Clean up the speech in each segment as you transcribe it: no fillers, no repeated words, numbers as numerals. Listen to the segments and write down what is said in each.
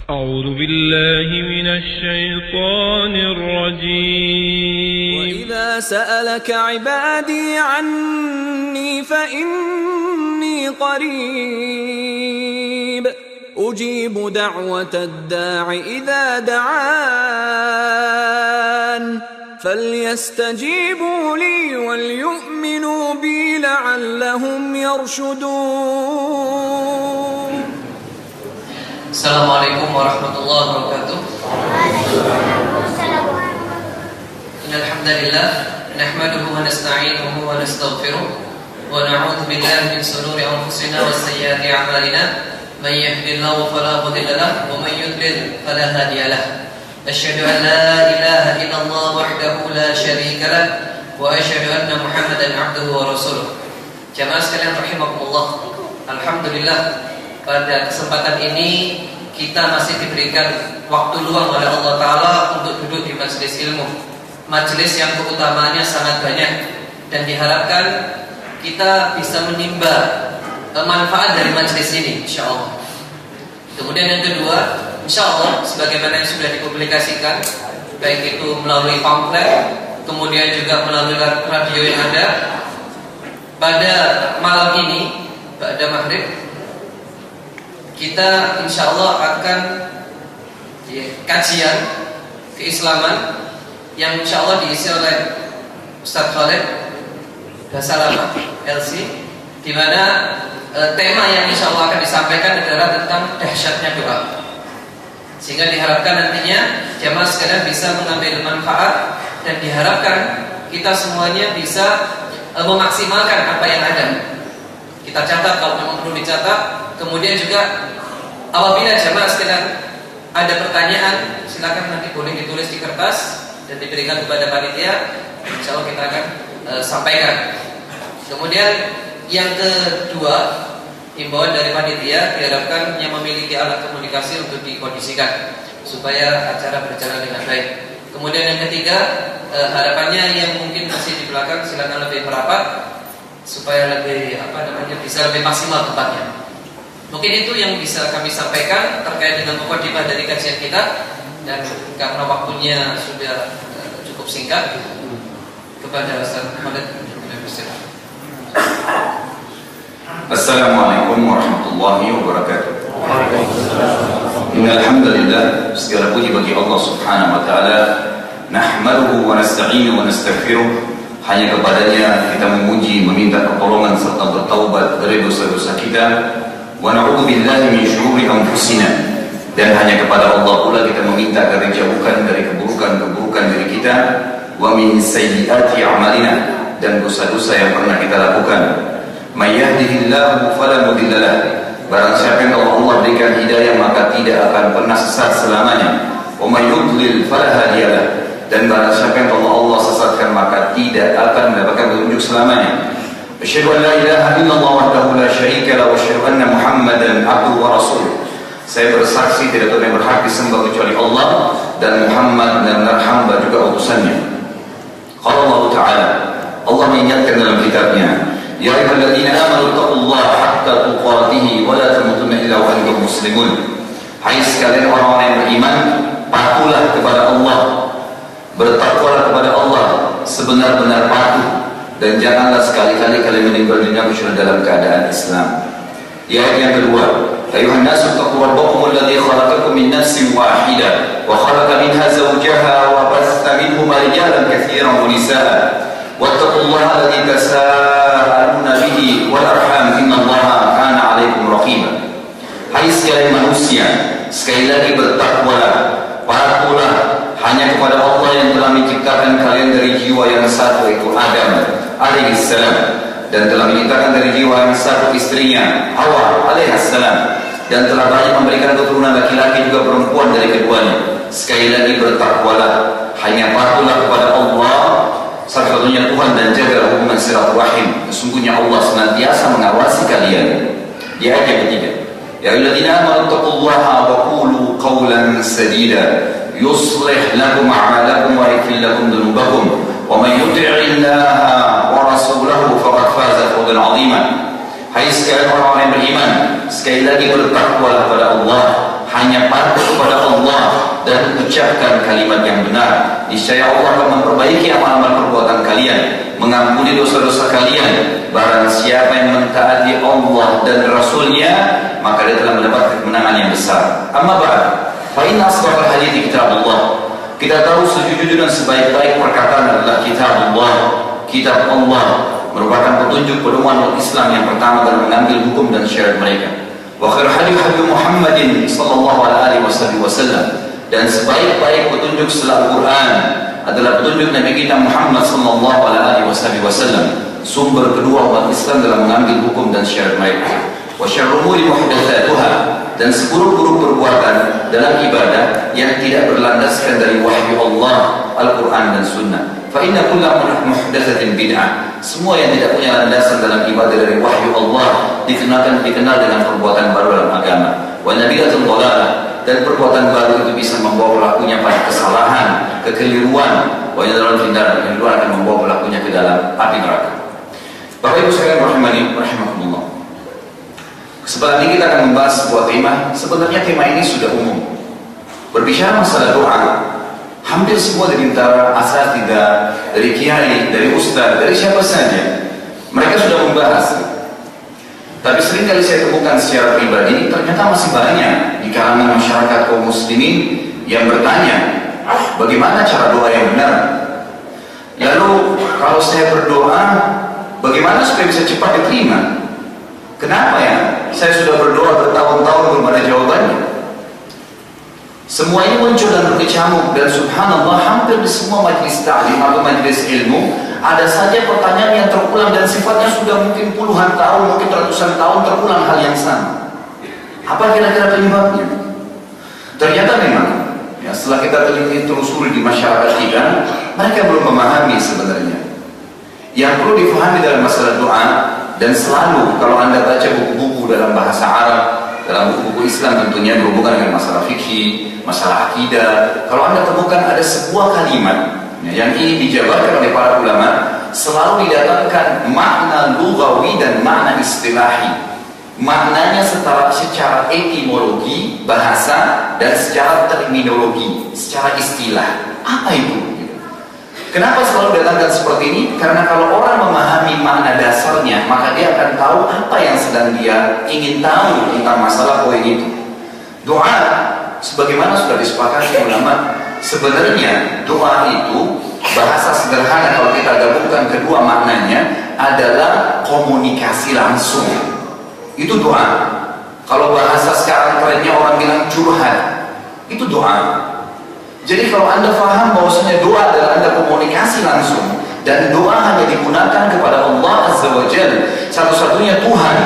أعوذ بالله من الشيطان الرجيم. وإذا سألك عبادي عني فإني قريب أجيب دعوة الداع إذا دعان فليستجيبوا لي وليؤمنوا بي لعلهم يرشدون. Assalamualaikum warahmatullahi wabarakatuh. Innal hamdalillah nahmaduhu wa nasta'inuhu wa nastaghfiruh wa na'udzu billahi min shururi anfusina wa sayyiati a'malina may yahdihillahu fala mudilla lahu wa may yudlil fala hadiya lahu. Asyhadu an la ilaha illallah wahdahu la syarika lahu wa asyhadu anna Muhammadan 'abduhu wa rasuluh. Jamaah sekalian rahimakumullah. Alhamdulillah, pada kesempatan ini kita masih diberikan waktu luang oleh Allah Ta'ala untuk duduk di majelis ilmu, majelis yang keutamaannya sangat banyak, dan diharapkan kita bisa menimba manfaat dari majelis ini, insya Allah. Kemudian yang kedua, insya Allah sebagaimana yang sudah dipublikasikan, baik itu melalui pamflet, kemudian juga melalui radio yang ada, pada malam ini pada maghrib kita insya Allah akan kajian keislaman yang insya Allah diisi oleh Ustaz Khalid Dasalama LC, di mana tema yang insya Allah akan disampaikan adalah tentang dahsyatnya doa, sehingga diharapkan nantinya jamaah sekalian bisa mengambil manfaat, dan diharapkan kita semuanya bisa memaksimalkan apa yang ada. Kita catat kalau memang perlu dicatat. Kemudian juga apabila jamaah sekalian ada pertanyaan, silakan nanti boleh ditulis di kertas dan diberikan kepada panitia. Insya Allah kita akan sampaikan. Kemudian yang kedua, himbauan dari panitia diharapkan yang memiliki alat komunikasi untuk dikondisikan supaya acara berjalan dengan baik. Kemudian yang ketiga, harapannya yang mungkin masih di belakang silakan lebih merapat supaya lebih bisa lebih maksimal tempatnya. Mungkin itu yang bisa kami sampaikan terkait dengan mukadimah dari kajian kita, dan karena waktunya sudah cukup singkat, kepada Ustaz Khalid. Assalamualaikum warahmatullahi wabarakatuh. Innal hamdalillah, segala puji bagi Allah Subhanahu wa taala, nahmaduhu wa nasta'inuhu wa nastaghfiruh. Hanya kepadanya kita memuji, meminta pertolongan serta bertaubat dari dosa-dosa kita. Wa na'udzu billahi min syururi anfusina, dan hanya kepada Allah pula kita meminta agar dijauhkan dari keburukan-keburukan diri kita. Wa min sayyiati a'malina, dan dosa-dosa yang pernah kita lakukan. May yahdihillahu fala mudilla lahu, barang siapa yang Allah berikan hidayah maka tidak akan pernah sesat selamanya. Wa may yudlil fala hadiya lahu, dan barang siapa yang Allah sesatkan maka tidak akan mendapatkan petunjuk selamanya. Asyhadu an la ilaha illallah wahdahu la syarika lahu wa asyhadu anna Muhammadan 'abduhu wa rasuluh. Saya bersaksi tidak ada yang berhak disembah kecuali Allah, dan Muhammad benar-benar hamba juga utusannya. Qala Allah Ta'ala, Allah mengingatkan dalam kitabnya, ya ayyuhalladzina amanu taqullaha haqqa tuqatih wa la tamutunna illa wa antum muslimun. Hai sekalian orang-orang yang beriman, patuhlah kepada Allah, bertakwalah kepada Allah sebenar-benar patuh, dan janganlah sekali-kali kalian meninggal dunia kecuali dalam keadaan Islam. Di ayat yang kedua, ayuhan nasu taqu rabbakum alladzi khalaqakum min nafsin wahidah wa khalaqa minha zawjaha wa bassa minhuma rijalan katsiran wa nisaa wattaqullaha alladzi tasaaluna bihi wal arham innallaha kana 'alaikum raqiba. Hai sekalian manusia, sekali lagi bertakwalah, patuhlah hanya kepada Allah yang telah menciptakan kalian dari jiwa yang satu, yaitu Adam alaihissalam, dan telah menciptakan dari jiwa yang satu istrinya Hawa alaihissalam, dan telah banyak memberikan keturunan laki-laki juga perempuan dari keduanya. Sekali lagi bertakwalah, hanya patuhlah kepada Allah satu-satunya Tuhan, dan jaga hubungan silaturahim. Sesungguhnya Allah senantiasa mengawasi kalian. Di ayat yang ketiga, ya ayyuhalladzina amanu taqullaha wa qulu qawlan sadida yuslih lakum a'malakum wa yaghfir lakum dhunubakum wa may yuti'illaha wa rasulahu faqad faza fawzan 'azima. Hai sekalian orang-orang yang beriman, sekali lagi bertakwalah kepada Allah, hanya patuh kepada Allah dan ucapkan kalimat yang benar. Niscaya Allah akan memperbaiki amal-amal perbuatan kalian, mengampuni dosa-dosa kalian. Barang siapa yang mentaati Allah dan Rasulnya, maka dia telah mendapat kemenangan yang besar. Amma ba'd, fa inna asdaqal hadithi kitabullah. Kita tahu sejujurnya dan sebaik-baik perkataan adalah kitabullah. Kitab Allah merupakan petunjuk pedoman umat Islam yang pertama dalam mengambil hukum dan syariat mereka. Wa khairul hadi Muhammadin sallallahu alaihi wasallam. Dan sebaik-baik petunjuk setelah Al-Quran adalah petunjuk Nabi kita Muhammad sallallahu alaihi wasallam, sumber kedua umat Islam dalam mengambil hukum dan syariat mereka. Wa syarrul umuri muhdatsatuha, dan seburuk-buruk perbuatan dalam ibadah yang tidak berlandaskan dari wahyu Allah, Al-Quran dan Sunnah. Fa inna kulla muhdatsatin bid'ah. Semua yang tidak punya landasan dalam ibadah dari wahyu Allah dikenal dengan perbuatan baru dalam agama. Wa nabiyatul dhalalah, dan perbuatan baru itu bisa membawa pelakunya pada kesalahan, kekeliruan. Wa dalam tindakan kekeliruan akan membawa pelakunya ke dalam api neraka. Bapak Ibu sekalian rahimani rahimakumullah. Kesempatan ini kita akan membahas sebuah tema. Sebenarnya tema ini sudah umum. Berbicara masalah doa, hampir semua dari antara asatidzah, dari kiai, dari ustaz, dari siapa saja, mereka sudah membahas. Tapi sering kali saya temukan secara pribadi, ternyata masih banyak di kalangan masyarakat kaum muslimin yang bertanya, bagaimana cara doa yang benar? Lalu kalau saya berdoa, bagaimana supaya bisa cepat diterima? Kenapa ya? Saya sudah berdoa bertahun-tahun belum ada jawabannya. Semua ini muncul dan berkecamuk, dan subhanallah hampir di semua majlis ta'lim atau majlis ilmu ada saja pertanyaan yang terulang dan sifatnya sudah mungkin puluhan tahun, mungkin ratusan tahun terulang hal yang sama. Apa kira-kira penyebabnya? Ternyata memang ya, setelah kita telusuri di masyarakat kita, mereka belum memahami sebenarnya. Yang perlu difahami dalam masalah doa, dan selalu kalau Anda baca buku-buku dalam bahasa Arab, dalam buku-buku Islam tentunya berhubungan dengan masalah fikih, masalah akidah, kalau Anda temukan ada sebuah kalimat yang ini dijabarkan oleh para ulama, selalu didatangkan makna lughawi dan makna istilahi. Maknanya secara etimologi, bahasa, dan secara terminologi, secara istilah. Apa itu? Kenapa selalu datangkan seperti ini? Karena kalau orang memahami makna dasarnya, maka dia akan tahu apa yang sedang dia ingin tahu tentang masalah poin itu. Doa, sebagaimana sudah disepakati ulama, sebenarnya doa itu bahasa sederhana kalau kita gabungkan kedua maknanya adalah komunikasi langsung. Itu doa. Kalau bahasa sekarang trennya orang bilang curhat, itu doa. Jadi kalau Anda faham bahwasanya doa adalah Anda komunikasi langsung, dan doa hanya digunakan kepada Allah Azza wa Jalla, satu-satunya Tuhan,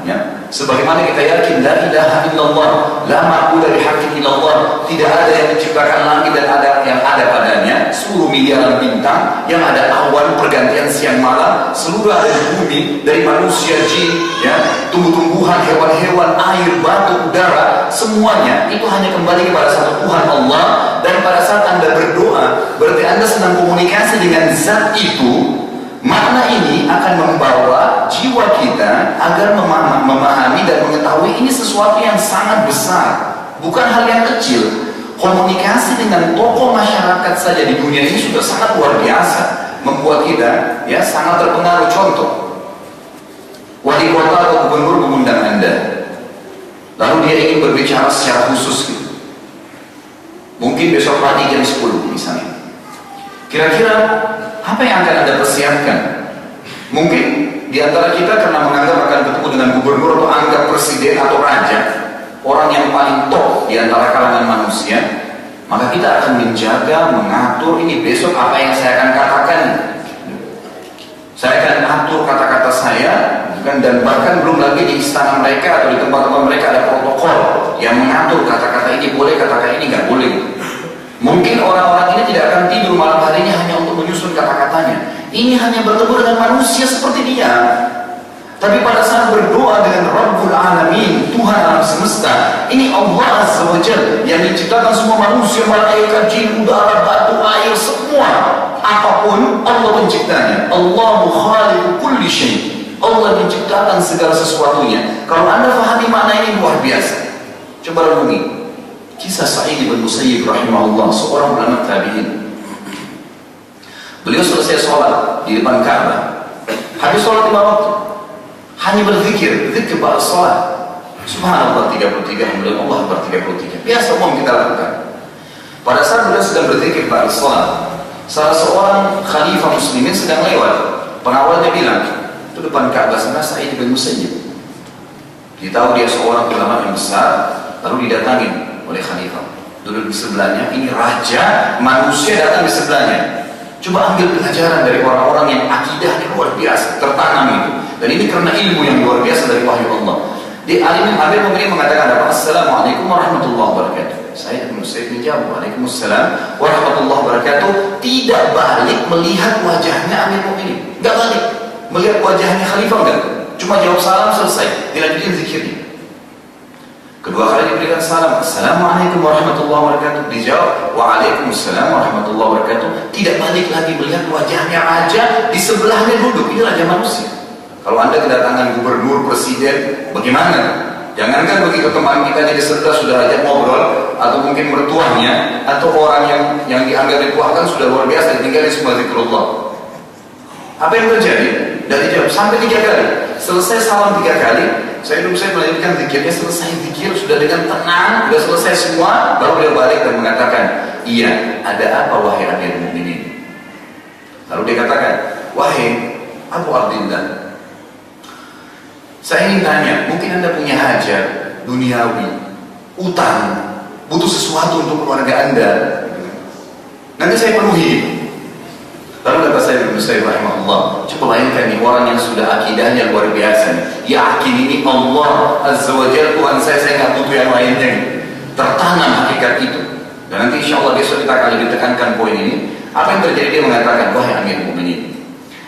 ya. Sebagaimana kita yakin la ilaha illallah, la ma'budu bihaqqin illallah, tidak ada yang menciptakan langit dan ada yang ada padanya, seluruh miliaran bintang, yang ada awan pergantian siang malam, seluruh ada di bumi, dari manusia, jin, ya, tumbuh-tumbuhan, hewan-hewan, air, batu, udara, semuanya itu hanya kembali kepada satu Tuhan Allah. Dan pada saat Anda berdoa, berarti Anda sedang komunikasi dengan zat itu. Makna ini akan membawa jiwa kita agar memahami dan mengetahui ini sesuatu yang sangat besar, bukan hal yang kecil. Komunikasi dengan tokoh masyarakat saja di dunia ini sudah sangat luar biasa, membuat kita ya sangat terpengaruh. Contoh, wali kota atau gubernur mengundang Anda, lalu dia ingin berbicara secara khusus gitu. Mungkin besok pagi jam 10 misalnya. Kira-kira apa yang akan Anda persiapkan? Mungkin di antara kita karena menganggap akan bertemu dengan gubernur atau anggap presiden atau raja, orang yang paling top di antara kalangan manusia, maka kita akan menjaga, mengatur ini besok apa yang saya akan katakan. Saya akan atur kata-kata saya, dan bahkan belum lagi di istana mereka atau di tempat-tempat mereka ada protokol yang mengatur kata-kata ini boleh, kata-kata ini nggak boleh. Mungkin orang-orang ini tidak akan tidur malam harinya hanya untuk menyusun kata-katanya. Ini hanya bertemu dengan manusia seperti dia. Tapi pada saat berdoa dengan Rabbul Alamin, Tuhan alam semesta, ini Allah Azza wa Jalla yang menciptakan semua manusia, malaikat, jin, udara, batu, air, semua. Apapun Allah penciptanya. Allahu khaliqu kulli syai'. Allah menciptakan segala sesuatunya. Kalau Anda fahami makna ini luar biasa. Coba renungi. Kisah Sa'id bin Musayyib rahimahullah, seorang ulama tabi'in. Beliau selesai sholat di depan Ka'bah. Habis sholat 5 waktu, hanya berzikir, zikir ba'da sholat. Subhanallah 33, Alhamdulillah Akbar 33. Biasa umum kita lakukan. Pada saat beliau sedang berzikir ba'da sholat, salah seorang khalifah muslimin sedang lewat. Pengawalnya bilang, itu depan Ka'bah sana Sa'id bin Musayyib. Ditahu dia seorang ulama yang besar, lalu didatangin oleh khalifah. Duduk di sebelahnya, ini raja manusia datang di sebelahnya. Coba ambil pelajaran dari orang-orang yang akidahnya luar biasa, tertanam itu. Dan ini karena ilmu yang luar biasa dari wahyu Allah. Di Alim Amir Mu'minin mengatakan apa? Assalamualaikum warahmatullahi wabarakatuh. Saya Ibn Sayyid menjawab, Waalaikumsalam warahmatullahi wabarakatuh. Tidak balik melihat wajahnya Amir Mu'minin. Tidak balik melihat wajahnya khalifah, enggak. Cuma jawab salam, selesai. Dilanjutin zikirnya. Kedua kali diberikan salam, Assalamualaikum warahmatullahi wabarakatuh. Dijawab, Waalaikumsalam warahmatullahi wabarakatuh. Tidak balik lagi melihat wajahnya raja, di sebelahnya duduk. Ini raja manusia. Kalau Anda kedatangan gubernur, presiden, bagaimana? Jangankan begitu teman kita jadi serta sudah ajak ngobrol, atau mungkin mertuanya, atau orang yang dianggap dituakan sudah luar biasa, ditinggalin semua zikrullah. Apa yang terjadi? Dari jawab sampai 3 kali. Selesai salam 3 kali, saya melanjutkan zikirnya, selesai zikir sudah dengan tenang, sudah selesai semua, baru beliau balik dan mengatakan, iya, ada apa wahai Amir Mu'minin? Lalu dia katakan, wahai Abu Abdillah, saya ingin tanya, mungkin Anda punya hajat duniawi, utang, butuh sesuatu untuk keluarga Anda, nanti saya penuhi. Lalu kata saya Ibn Sayyid rahimahullah, coba bayangkan nih orang yang sudah akidahnya luar biasa nih, yakin ini Allah Azza wa Jalla Tuhan saya nggak butuh yang lainnya nih. Tertanam hakikat itu. Dan nanti insya Allah besok kita akan lebih tekankan poin ini. Apa yang terjadi? Dia mengatakan, wahai Amir Mu'minin,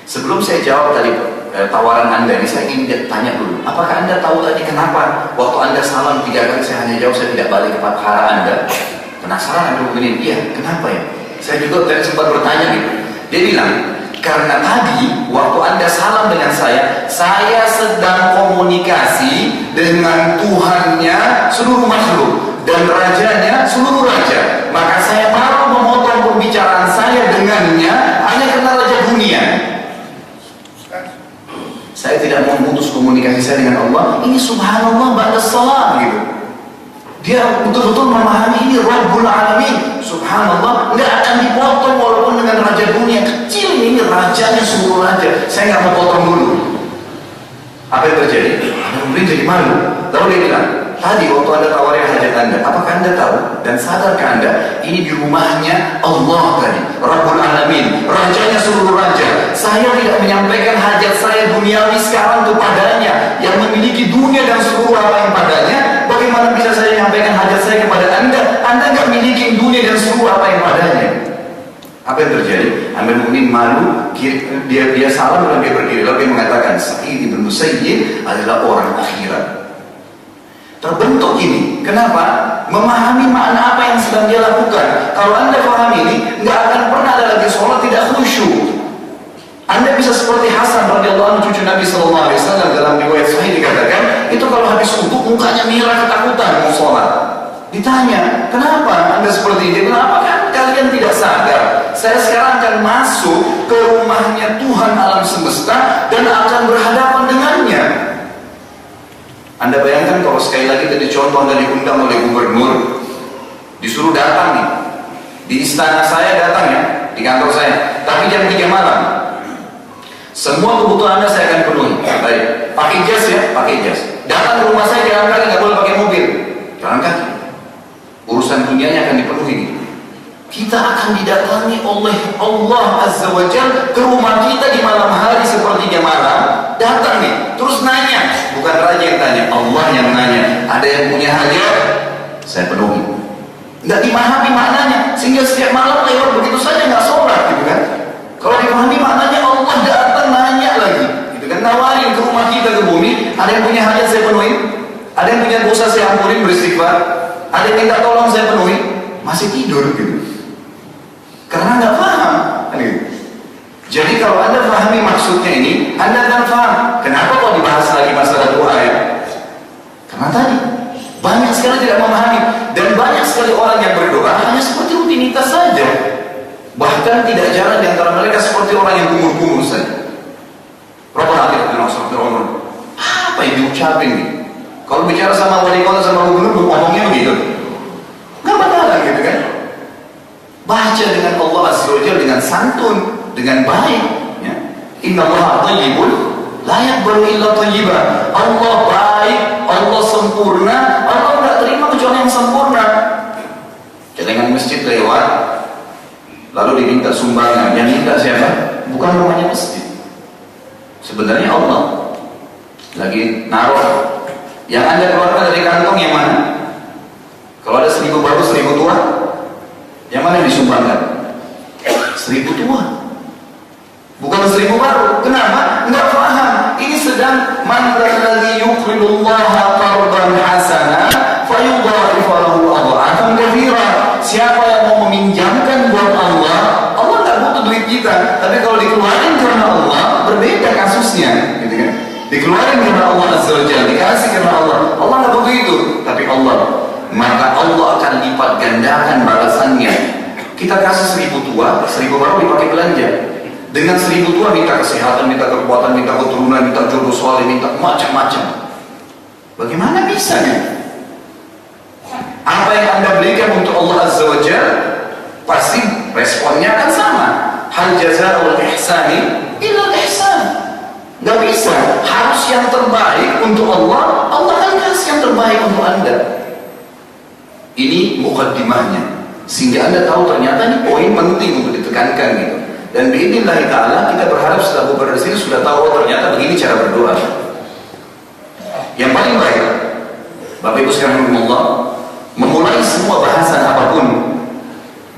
sebelum saya jawab tadi tawaran Anda ini, saya ingin tanya dulu, apakah Anda tahu tadi kenapa waktu Anda salam 3 kali saya hanya jawab, saya tidak balik kepada arah Anda? Penasaran Amir Mu'minin? Iya, kenapa ya? Saya juga tadi sempat bertanya gitu. Dia bilang, karena tadi waktu Anda salam dengan saya sedang komunikasi dengan Tuhannya seluruh makhluk dan rajanya seluruh raja. Maka saya baru memotong pembicaraan saya dengannya hanya karena raja dunia. Saya tidak mau memutus komunikasi saya dengan Allah. Ini subhanallah ba'da salam gitu. Dia betul-betul memahami ini Rabbul Alamin. Subhanallah, nggak akan dipotong walaupun dengan raja dunia kecil ini rajanya seluruh raja. Saya nggak mau potong dulu. Apa yang terjadi? Mungkin jadi malu. Lalu dia bilang, tadi waktu Anda tawarin hajat Anda, apakah Anda tahu dan sadarkah Anda ini di rumahnya Allah tadi, Rabbul Alamin, rajanya seluruh raja. Saya tidak menyampaikan hajat saya duniawi sekarang kepadanya yang memiliki dunia dan seluruh apa yang padanya. Bagaimana bisa saya menyampaikan hajat saya kepada Anda? Anda nggak memiliki dunia dan seluruh apa yang padanya. Apa yang terjadi? Amir Mu'minin malu, dia salam dan dia berdiri. Lalu dia mengatakan, Sa'id bin Musayyib adalah orang akhirat. Terbentuk ini. Kenapa? Memahami makna apa yang sedang dia lakukan. Kalau Anda paham ini, nggak akan pernah ada lagi sholat tidak khusyuk. Anda bisa seperti Hasan radhiyallahu anhu, cucu Nabi sallallahu alaihi wasallam, dalam riwayat sahih dikatakan, itu kalau habis wudu mukanya merah ketakutan mau sholat. Ditanya, kenapa Anda seperti ini? Kenapa kan kalian tidak sadar? Saya sekarang akan masuk ke rumahnya Tuhan alam semesta dan akan berhadapan dengannya. Anda bayangkan kalau sekali lagi tadi contoh Anda diundang oleh gubernur, disuruh datang nih, di istana saya datang ya, di kantor saya, tapi jam 3 malam. Semua kebutuhan Anda saya akan penuhi. Baik, pakai jas ya, pakai jas. Datang ke rumah saya jalan kaki, nggak boleh pakai mobil, jalan kaki. Urusan dunianya akan dipenuhi. Kita akan didatangi oleh Allah Azza wa Jalla ke rumah kita di malam hari sepertiga malam. Datang nih, terus nanya. Bukan raja yang tanya, Allah yang nanya. Ada yang punya hajat, saya penuhi. Nggak dimahami maknanya, sehingga setiap malam lewat begitu saja nggak sholat, gitu kan? Kalau dipahami maknanya, Allah datang nanya lagi, gitu kan? Nawarin ke rumah kita ke bumi. Ada yang punya hajat saya penuhi. Ada yang punya dosa saya ampunin, beristighfar. Ada yang minta tolong saya penuhi. Masih tidur gitu. Karena nggak paham, gitu. Jadi kalau Anda pahami maksudnya ini, Anda akan paham kenapa kok dibahas lagi masalah doa ya. Karena tadi banyak sekali tidak memahami dan banyak sekali sekali orang yang berdoa hanya seperti rutinitas saja. Bahkan tidak jarang di antara mereka seperti orang yang kumur-kumur saja. Rabbana atina fid dunya apa yang diucapin nih? Kalau bicara sama wali kota sama gubernur ngomongnya begitu. Enggak bakalan gitu kan? Baca dengan Allah Azza wa Jalla dengan santun, dengan baik, ya. Innallaha thayyibun la yaqbalu illa thayyiban. Allah baik, Allah sempurna, Allah enggak terima kecuali yang sempurna. Jangan masjid lewat lalu diminta sumbangan, yang minta siapa? Bukan rumahnya masjid. Sebenarnya Allah lagi naruh. Yang Anda keluarkan dari kantong yang mana? Kalau ada 1000 baru 1000 tua, yang mana yang disumbangkan? 1000 tua, bukan 1000 baru. Kenapa? Enggak paham. Ini sedang man alladzi yuqridullaha qardan hasana fayudha'ifu lahu adha'afan katsira. Siapa yang mau meminjamkan buat Allah, Allah enggak butuh duit kita, tapi kalau dikeluarin karena Allah, berbeda kasusnya, gitu kan? Dikeluarin karena Allah Azza wa Jalla, dikasih karena Allah. Allah nggak butuh itu, tapi Allah, maka Allah akan lipat gandakan balasannya. Kita kasih 1000 tua, 1000 baru dipakai belanja. Dengan 1000 tua minta kesehatan, minta kekuatan, minta keturunan, minta jodoh soleh, minta macam-macam. Bagaimana bisanya? Apa yang Anda berikan untuk Allah Azza wa Jalla, pasti responnya akan sama. Hal jazaa'ul ihsani illa ihsan. Gak bisa, harus yang terbaik untuk Allah, Allah akan kasih yang terbaik untuk Anda. Ini mukaddimahnya, sehingga Anda tahu ternyata ini poin penting untuk ditekankan gitu. Dan biidznillah ta'ala kita berharap setelah beberapa sini sudah tahu ternyata begini cara berdoa. Yang paling baik, Bapak Ibu sekalian Allah, memulai semua bahasan apapun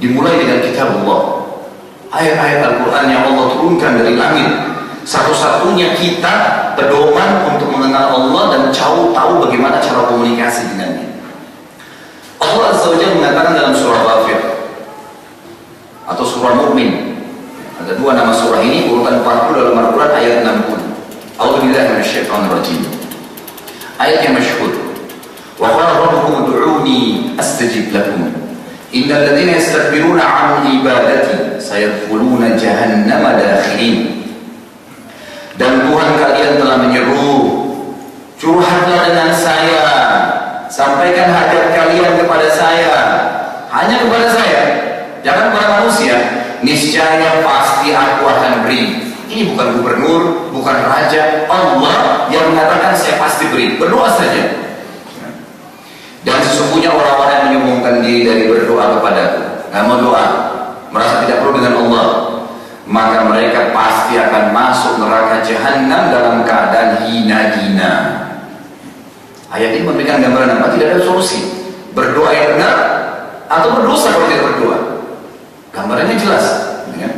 dimulai dengan kitab Allah. Ayat-ayat Al-Quran yang Allah turunkan dari langit. Satu-satunya kita pedoman untuk mengenal Allah dan tahu bagaimana cara komunikasi dengannya. Allah Azza wa Jalla mengatakan dalam surah Ghafir atau surah Mu'min, ada dua nama surah ini, urutan 40 dalam Al-Quran ayat 60. A'udzubillahi minasyaitonir rajim. Ayat yang masyhur. Wa qala rabbukum ud'uni astajib lakum. Innal ladzina yastakbiruna 'an ibadati sayadkhuluna jahannama dakhirin. Dan Tuhan kalian telah menyeru, curhatlah dengan saya, sampaikan hajat kalian kepada saya, hanya kepada saya, jangan kepada manusia. Niscaya pasti aku akan beri. Ini bukan gubernur, bukan raja, Allah yang mengatakan saya pasti beri. Berdoa saja. Dan sesungguhnya orang-orang yang menyombongkan diri dari berdoa kepadaku, nggak mau doa, merasa tidak perlu dengan Allah, maka mereka pasti akan masuk neraka jahanam dalam keadaan hina-hina. Ayat ini memberikan gambaran apa? Tidak ada solusi. Berdoa yang benar atau berdosa kalau tidak berdoa. Gambarannya jelas. Ya.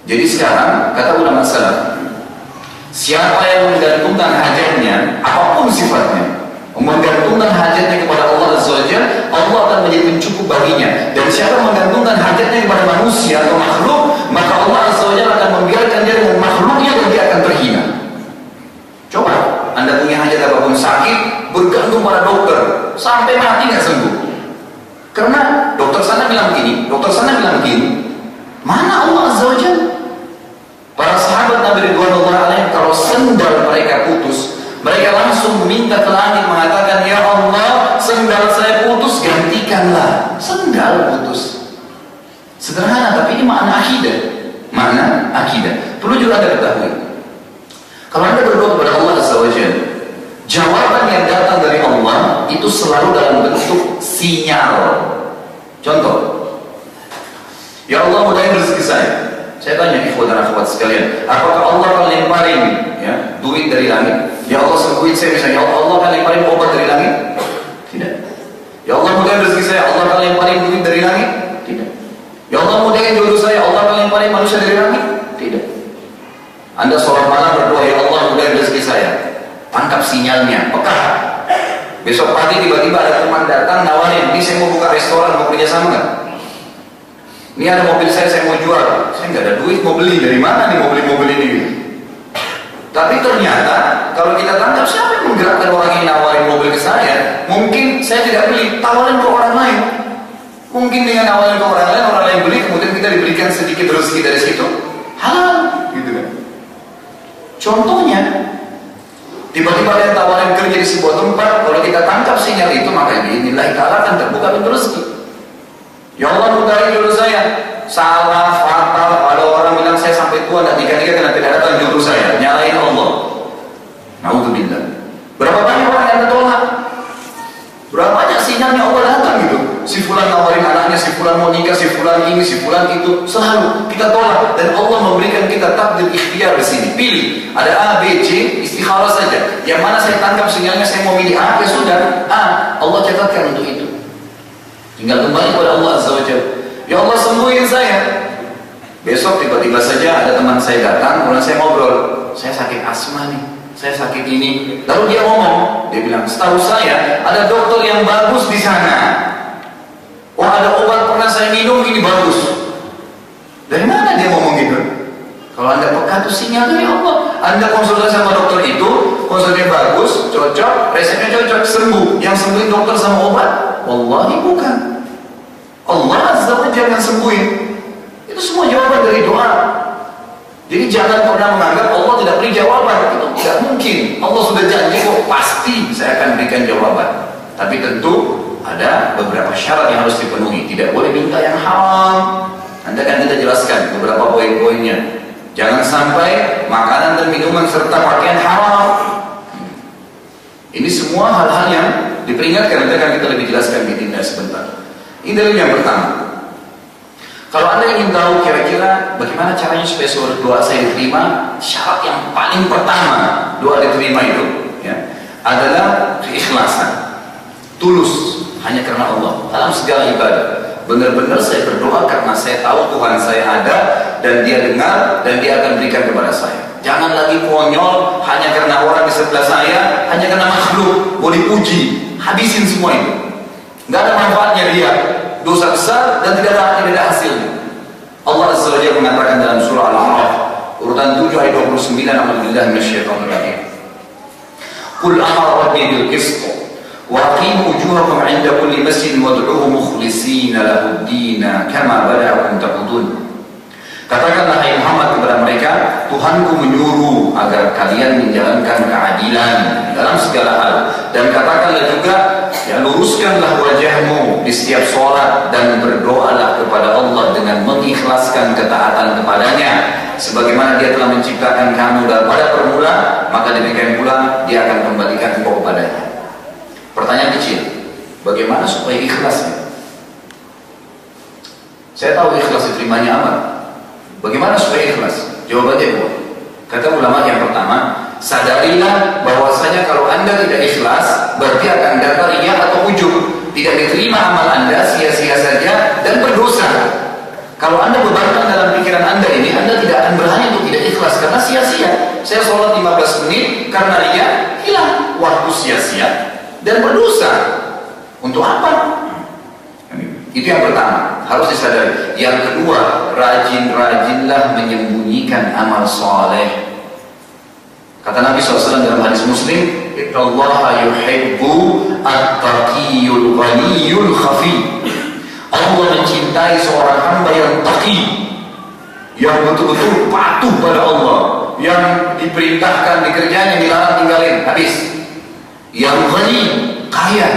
Jadi sekarang kata ulama salaf, siapa yang menggantungkan hajatnya, apapun sifatnya, menggantungkan hajatnya kepada Allah Azza wa Jalla, Allah akan menjadi pencukup baginya. Dan siapa menggantungkan hajatnya kepada manusia atau makhluk, maka Allah Azza wa Jalla akan membiarkan dia dengan makhluknya dan dia akan terhina. Coba Anda punya hajat apapun, sakit, bergantung pada dokter sampai mati nggak sembuh. Karena dokter sana bilang begini, dokter sana bilang begini. Mana Allah Azza wa Jalla? Para sahabat Nabi Ridwanullah alaihim kalau sendal mereka putus, mereka langsung meminta ke langit mengatakan, ya Allah, sendal saya putus, gantikanlah. Sendal putus. Sederhana, tapi ini makna akidah. Makna akidah. Perlu juga Anda ketahui. Kalau Anda berdoa kepada Allah Azza wa Jalla, jawaban yang datang dari Allah itu selalu dalam bentuk sinyal. Contoh, ya Allah mudahin rezeki saya. Saya tanya ikhwan dan akhwat sekalian, apakah Allah akan lemparin ya, duit dari langit? Ya Allah sembuhin saya misalnya, ya Allah akan lemparin obat dari langit? Tidak. Ya Allah mudahin rezeki saya, Allah akan lemparin duit dari langit? Tidak. Ya Allah mudahin jodoh saya, Allah akan lemparin manusia dari langit? Tidak. Anda sholat malam berdoa, ya Allah mudahin rezeki saya, tangkap sinyalnya, peka. Besok pagi tiba-tiba ada teman datang nawarin, ini saya mau buka restoran, mau kerja sama nggak? Ini ada mobil saya mau jual, saya nggak ada duit mau beli, dari mana nih mau beli mobil ini? Tapi ternyata kalau kita tangkap, siapa yang menggerakkan orang ini nawarin mobil ke saya? Mungkin saya tidak beli, tawarin ke orang lain. Mungkin dengan nawarin ke orang lain beli, kemudian kita diberikan sedikit rezeki dari situ, halal, gitu kan? Contohnya, tiba-tiba ada yang tawarin kerja di sebuah tempat, kalau kita tangkap sinyal itu, maka biidznillah ta'ala akan terbuka pintu rezeki. Ya Allah, putarin jodoh saya. Salah, fatal, ada orang bilang saya sampai tua dan nikah-nikah karena tidak datang jodoh saya. Nyalain Allah. Naudzubillah. Berapa banyak orang yang tolak? Berapa banyak sinyalnya Allah datang gitu. Si fulan nawarin anaknya, si fulan mau nikah, si fulan ini, si fulan itu. Selalu kita tolak. Dan Allah memberikan kita takdir ikhtiar di sini. Pilih. Ada A, B, C, istikharah saja. Yang mana saya tangkap sinyalnya, saya mau milih A, ya sudah. A, Allah catatkan untuk itu. Tinggal kembali kepada Allah Azza wa Jalla. Ya Allah, sembuhin saya. Besok tiba-tiba saja ada teman saya datang, kemudian saya ngobrol. Saya sakit asma nih, saya sakit ini. Lalu dia ngomong, dia bilang, setahu saya ada dokter yang bagus di sana. Oh, ada obat pernah saya minum ini bagus. Dari mana dia ngomong gitu? Kalau Anda peka tuh sinyal dari Allah. Anda konsultasi sama dokter itu, konsultnya bagus, cocok, resepnya cocok, sembuh. Yang sembuhin dokter sama obat? Wallahi bukan. Allah Azza wa Jalla yang sembuhin. Itu semua jawaban dari doa. Jadi jangan pernah menganggap Allah tidak beri jawaban. Itu tidak mungkin. Allah sudah janji kok, pasti saya akan berikan jawaban. Tapi tentu ada beberapa syarat yang harus dipenuhi. Tidak boleh minta yang haram. Nanti akan kita jelaskan beberapa poin-poinnya. Jangan sampai makanan dan minuman serta pakaian haram. Ini semua hal-hal yang diperingatkan. Nanti akan kita lebih jelaskan di tindak sebentar. Ini dalil yang pertama. Kalau Anda ingin tahu kira-kira bagaimana caranya supaya doa saya diterima, syarat yang paling pertama doa diterima itu ya, adalah keikhlasan, tulus hanya karena Allah dalam segala ibadah. Benar-benar saya berdoa karena saya tahu Tuhan saya ada dan Dia dengar dan Dia akan berikan kepada saya. Jangan lagi konyol hanya karena orang di sebelah saya, hanya karena makhluk mau dipuji, habisin semua itu. Nggak ada manfaatnya dia, dosa besar dan tidak ada hasilnya. Allah Azza wa Jalla mengatakan dalam surah Al-A'raf urutan 7 ayat 29, A'udzubillahi minasyaitonir rajim. Qul amara rabbi bil qist wa aqimu wujuhakum 'inda kulli masjidin wad'uuhu mukhlishina lahu ad-din kama bada'akum ta'udun. Katakanlah hai Muhammad kepada mereka, Tuhanku menyuruh agar kalian menjalankan keadilan dalam segala hal, dan katakanlah juga, ya, luruskanlah wajahmu di setiap sholat dan berdoalah kepada Allah dengan mengikhlaskan ketaatan kepadanya sebagaimana Dia telah menciptakan kamu daripada permula, maka demikian pula Dia akan kembalikan engkau kepadanya. Pertanyaan kecil, bagaimana supaya ikhlasnya? Saya tahu ikhlas diterimanya amal. Bagaimana supaya ikhlas? Jawabannya dua. Kata ulama yang pertama, sadarilah bahwasanya kalau Anda tidak ikhlas, berarti akan datang riya atau ujub. Tidak diterima amal Anda, sia-sia saja dan berdosa. Kalau Anda bebankan dalam pikiran Anda ini, Anda tidak akan berani untuk tidak ikhlas karena sia-sia. Saya sholat 15 menit karena riya, hilang waktu sia-sia dan berdosa. Untuk apa? Itu yang pertama, harus disadari. Yang kedua, rajin-rajinlah menyembunyikan amal soleh. Kata Nabi SAW dalam hadis Muslim, Innallaha yuhibbu at-taqiyul ghaniyul khafi. Allah mencintai seorang hamba yang taqi, yang betul-betul patuh pada Allah, yang diperintahkan dikerjain, yang dilarang tinggalin, habis. Yang ghani, kaya,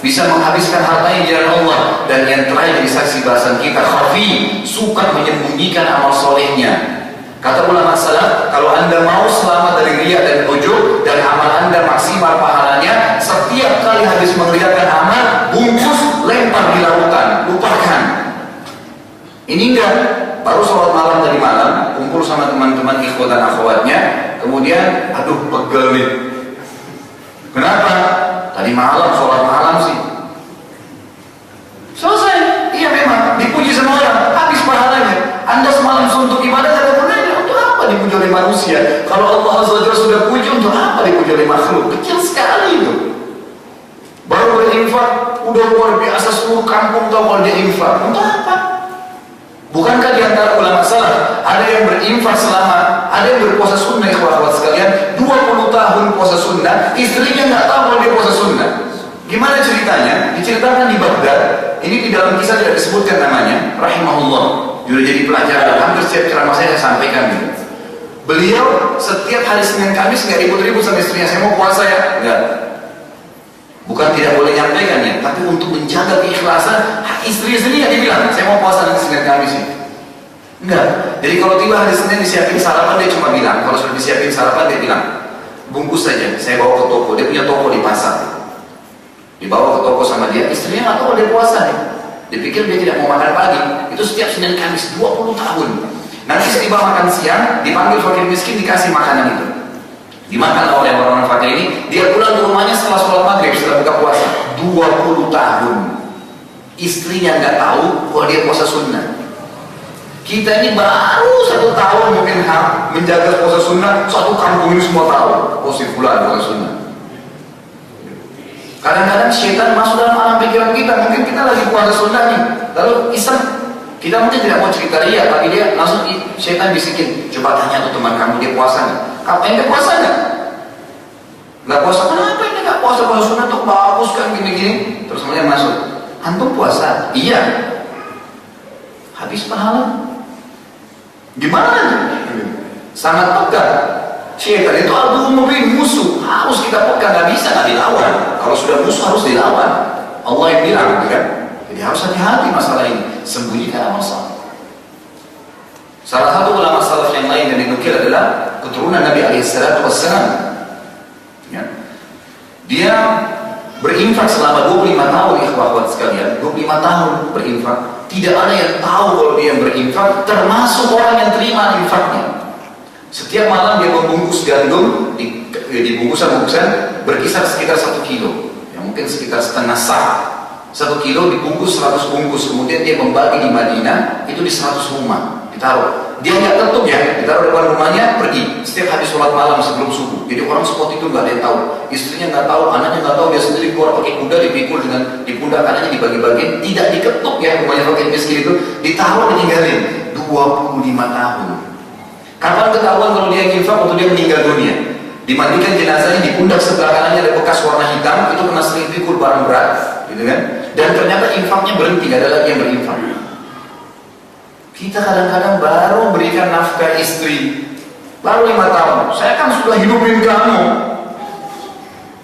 bisa menghabiskan hartanya di jalan Allah. Dan yang terakhir dari saksi bahasan kita, khafi, suka menyembunyikan amal solehnya. Kata ulama salaf, kalau Anda mau selamat dari riya dan ujub dan amal Anda maksimal pahalanya, setiap kali habis mengerjakan amal, bungkus, lempar di lautan, lupakan. Ini enggak, baru sholat malam tadi malam, kumpul sama teman-teman ikhwat dan akhwatnya, kemudian, aduh pegel nih. Kenapa? Tadi malam, sholat malam sih. Selesai. Iya memang, dipuji sama orang, habis pahalanya. Anda semalam suntuk ibadah, ada gunanya. Untuk apa dipuji oleh manusia? Kalau Allah Azza wa Jalla sudah puji, untuk apa dipuji oleh makhluk? Kecil sekali itu. Baru berinfak, udah luar biasa, seluruh kampung tahu kalau dia infak. Untuk apa? Bukankah di antara ulama salaf ada yang berinfak selama, ada yang berpuasa sunnah, ikhwah-ikhwat sekalian, 20 tahun puasa sunnah, istrinya nggak tahu kalau dia puasa sunnah. Gimana ceritanya? Diceritakan di Baghdad. Ini di dalam kisah tidak disebutkan namanya, rahimahullah. Juga jadi pelajaran, hampir setiap ceramah saya sampaikan gitu. Beliau setiap hari Senin Kamis nggak ribut-ribut sama istrinya, saya mau puasa ya, enggak. Bukan tidak boleh nyampaikannya, tapi untuk menjaga keikhlasan, istri sendiri yang dibilang, saya mau puasa nanti Senin Kamis ya. Enggak. Jadi kalau tiba hari Senin disiapin sarapan, dia cuma bilang, kalau sudah disiapin sarapan dia bilang, bungkus saja, saya bawa ke toko. Dia punya toko di pasar, dibawa ke toko sama dia. Istrinya nggak tahu kalau dia puasa nih. Dipikir dia tidak mau makan pagi. Itu setiap Senin Kamis 20 tahun. Nanti setiba makan siang, dipanggil fakir miskin, dikasih makanan itu, dimakan oleh orang-orang fakir ini. Dia pulang ke rumahnya setelah sholat maghrib, setelah buka puasa. 20 tahun istrinya nggak tahu kalau dia puasa sunnah. Kita ini baru 1 tahun mungkin menjaga puasa sunnah, satu kampung ini semua tahu, oh si fulan puasa sunnah. Kadang-kadang syaitan masuk dalam alam pikiran kita, mungkin kita lagi puasa sunnah nih, lalu iseng, kita mungkin tidak mau cerita dia, tapi dia langsung syaitan bisikin, coba tanya tuh teman kamu, dia puasa nggak? Kapan dia puasa nggak? Nggak puasa, kenapa ini nggak puasa? Puasa sunnah tuh bagus kan gini-gini. Terus kemudian masuk, antum puasa? Iya. Habis pahala. Gimana? Sangat pegang. Syaitan itu aduh mubin, musuh, harus kita pegang, nggak bisa nggak dilawan. Kalau sudah musuh harus dilawan. Allah yang bilang, gitu kan? Jadi harus hati-hati masalah ini. Sembunyikan masalah. Salah satu ulama salaf yang lain yang dinukil adalah keturunan Nabi SAW. Ya. Dia berinfak selama 25 tahun, ikhwah-ikhwat sekalian. 25 tahun berinfak. Tidak ada yang tahu kalau dia berinfak, termasuk orang yang terima infaknya. Setiap malam dia membungkus gandum di bungkusan-bungkusan berkisar sekitar 1 kilo, yang mungkin sekitar setengah sah. 1 kilo dibungkus 100 bungkus, kemudian dia membagi di Madinah, itu di 100 rumah, ditaruh. Dia nggak tutup ya, ditaruh depan rumahnya, pergi. Setiap habis sholat malam sebelum subuh. Jadi orang spot itu nggak ada yang tahu, istrinya nggak tahu, anaknya nggak tahu, dia sendiri keluar pakai kuda, dipikul dengan di pundak kanannya, dibagi-bagi, tidak diketuk ya rumahnya pakai miskin itu, ditaruh ditinggalin 25 tahun. Kapan ketahuan kalau dia infak waktu dia meninggal dunia? Dimandikan jenazahnya, di pundak sebelah kanannya ada bekas warna hitam, itu kena sering pikul barang berat, gitu kan? Dan ternyata infaknya berhenti, gak ada lagi yang berinfak. Kita kadang-kadang baru berikan nafkah istri, baru 5 tahun. Saya kan sudah hidupin kamu.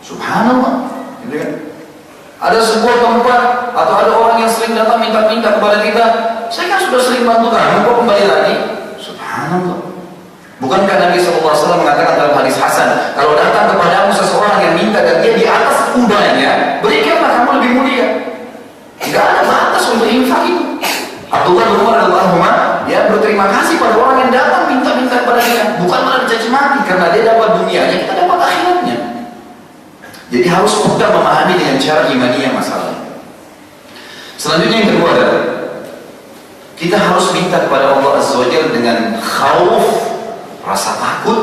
Subhanallah, gitu kan? Ada sebuah tempat atau ada orang yang sering datang minta-minta kepada kita, saya kan sudah sering bantu kamu, kok kembali lagi? Subhanallah. Bukankah Nabi SAW mengatakan dalam hadis Hasan, kalau datang kepadamu seseorang yang minta dan dia di atas kudanya, berikanlah kamu lebih mulia. Tidak ada batas untuk infak itu. Abdullah bin Umar radhiyallahu dia berterima kasih pada orang yang datang minta-minta kepada dia, bukan malah dicaci maki karena dia dapat dunianya, kita dapat akhiratnya. Jadi harus kita memahami dengan cara imaniyah masalahnya. Selanjutnya yang kedua adalah kita harus minta kepada Allah Azza wa Jalla dengan khauf, rasa takut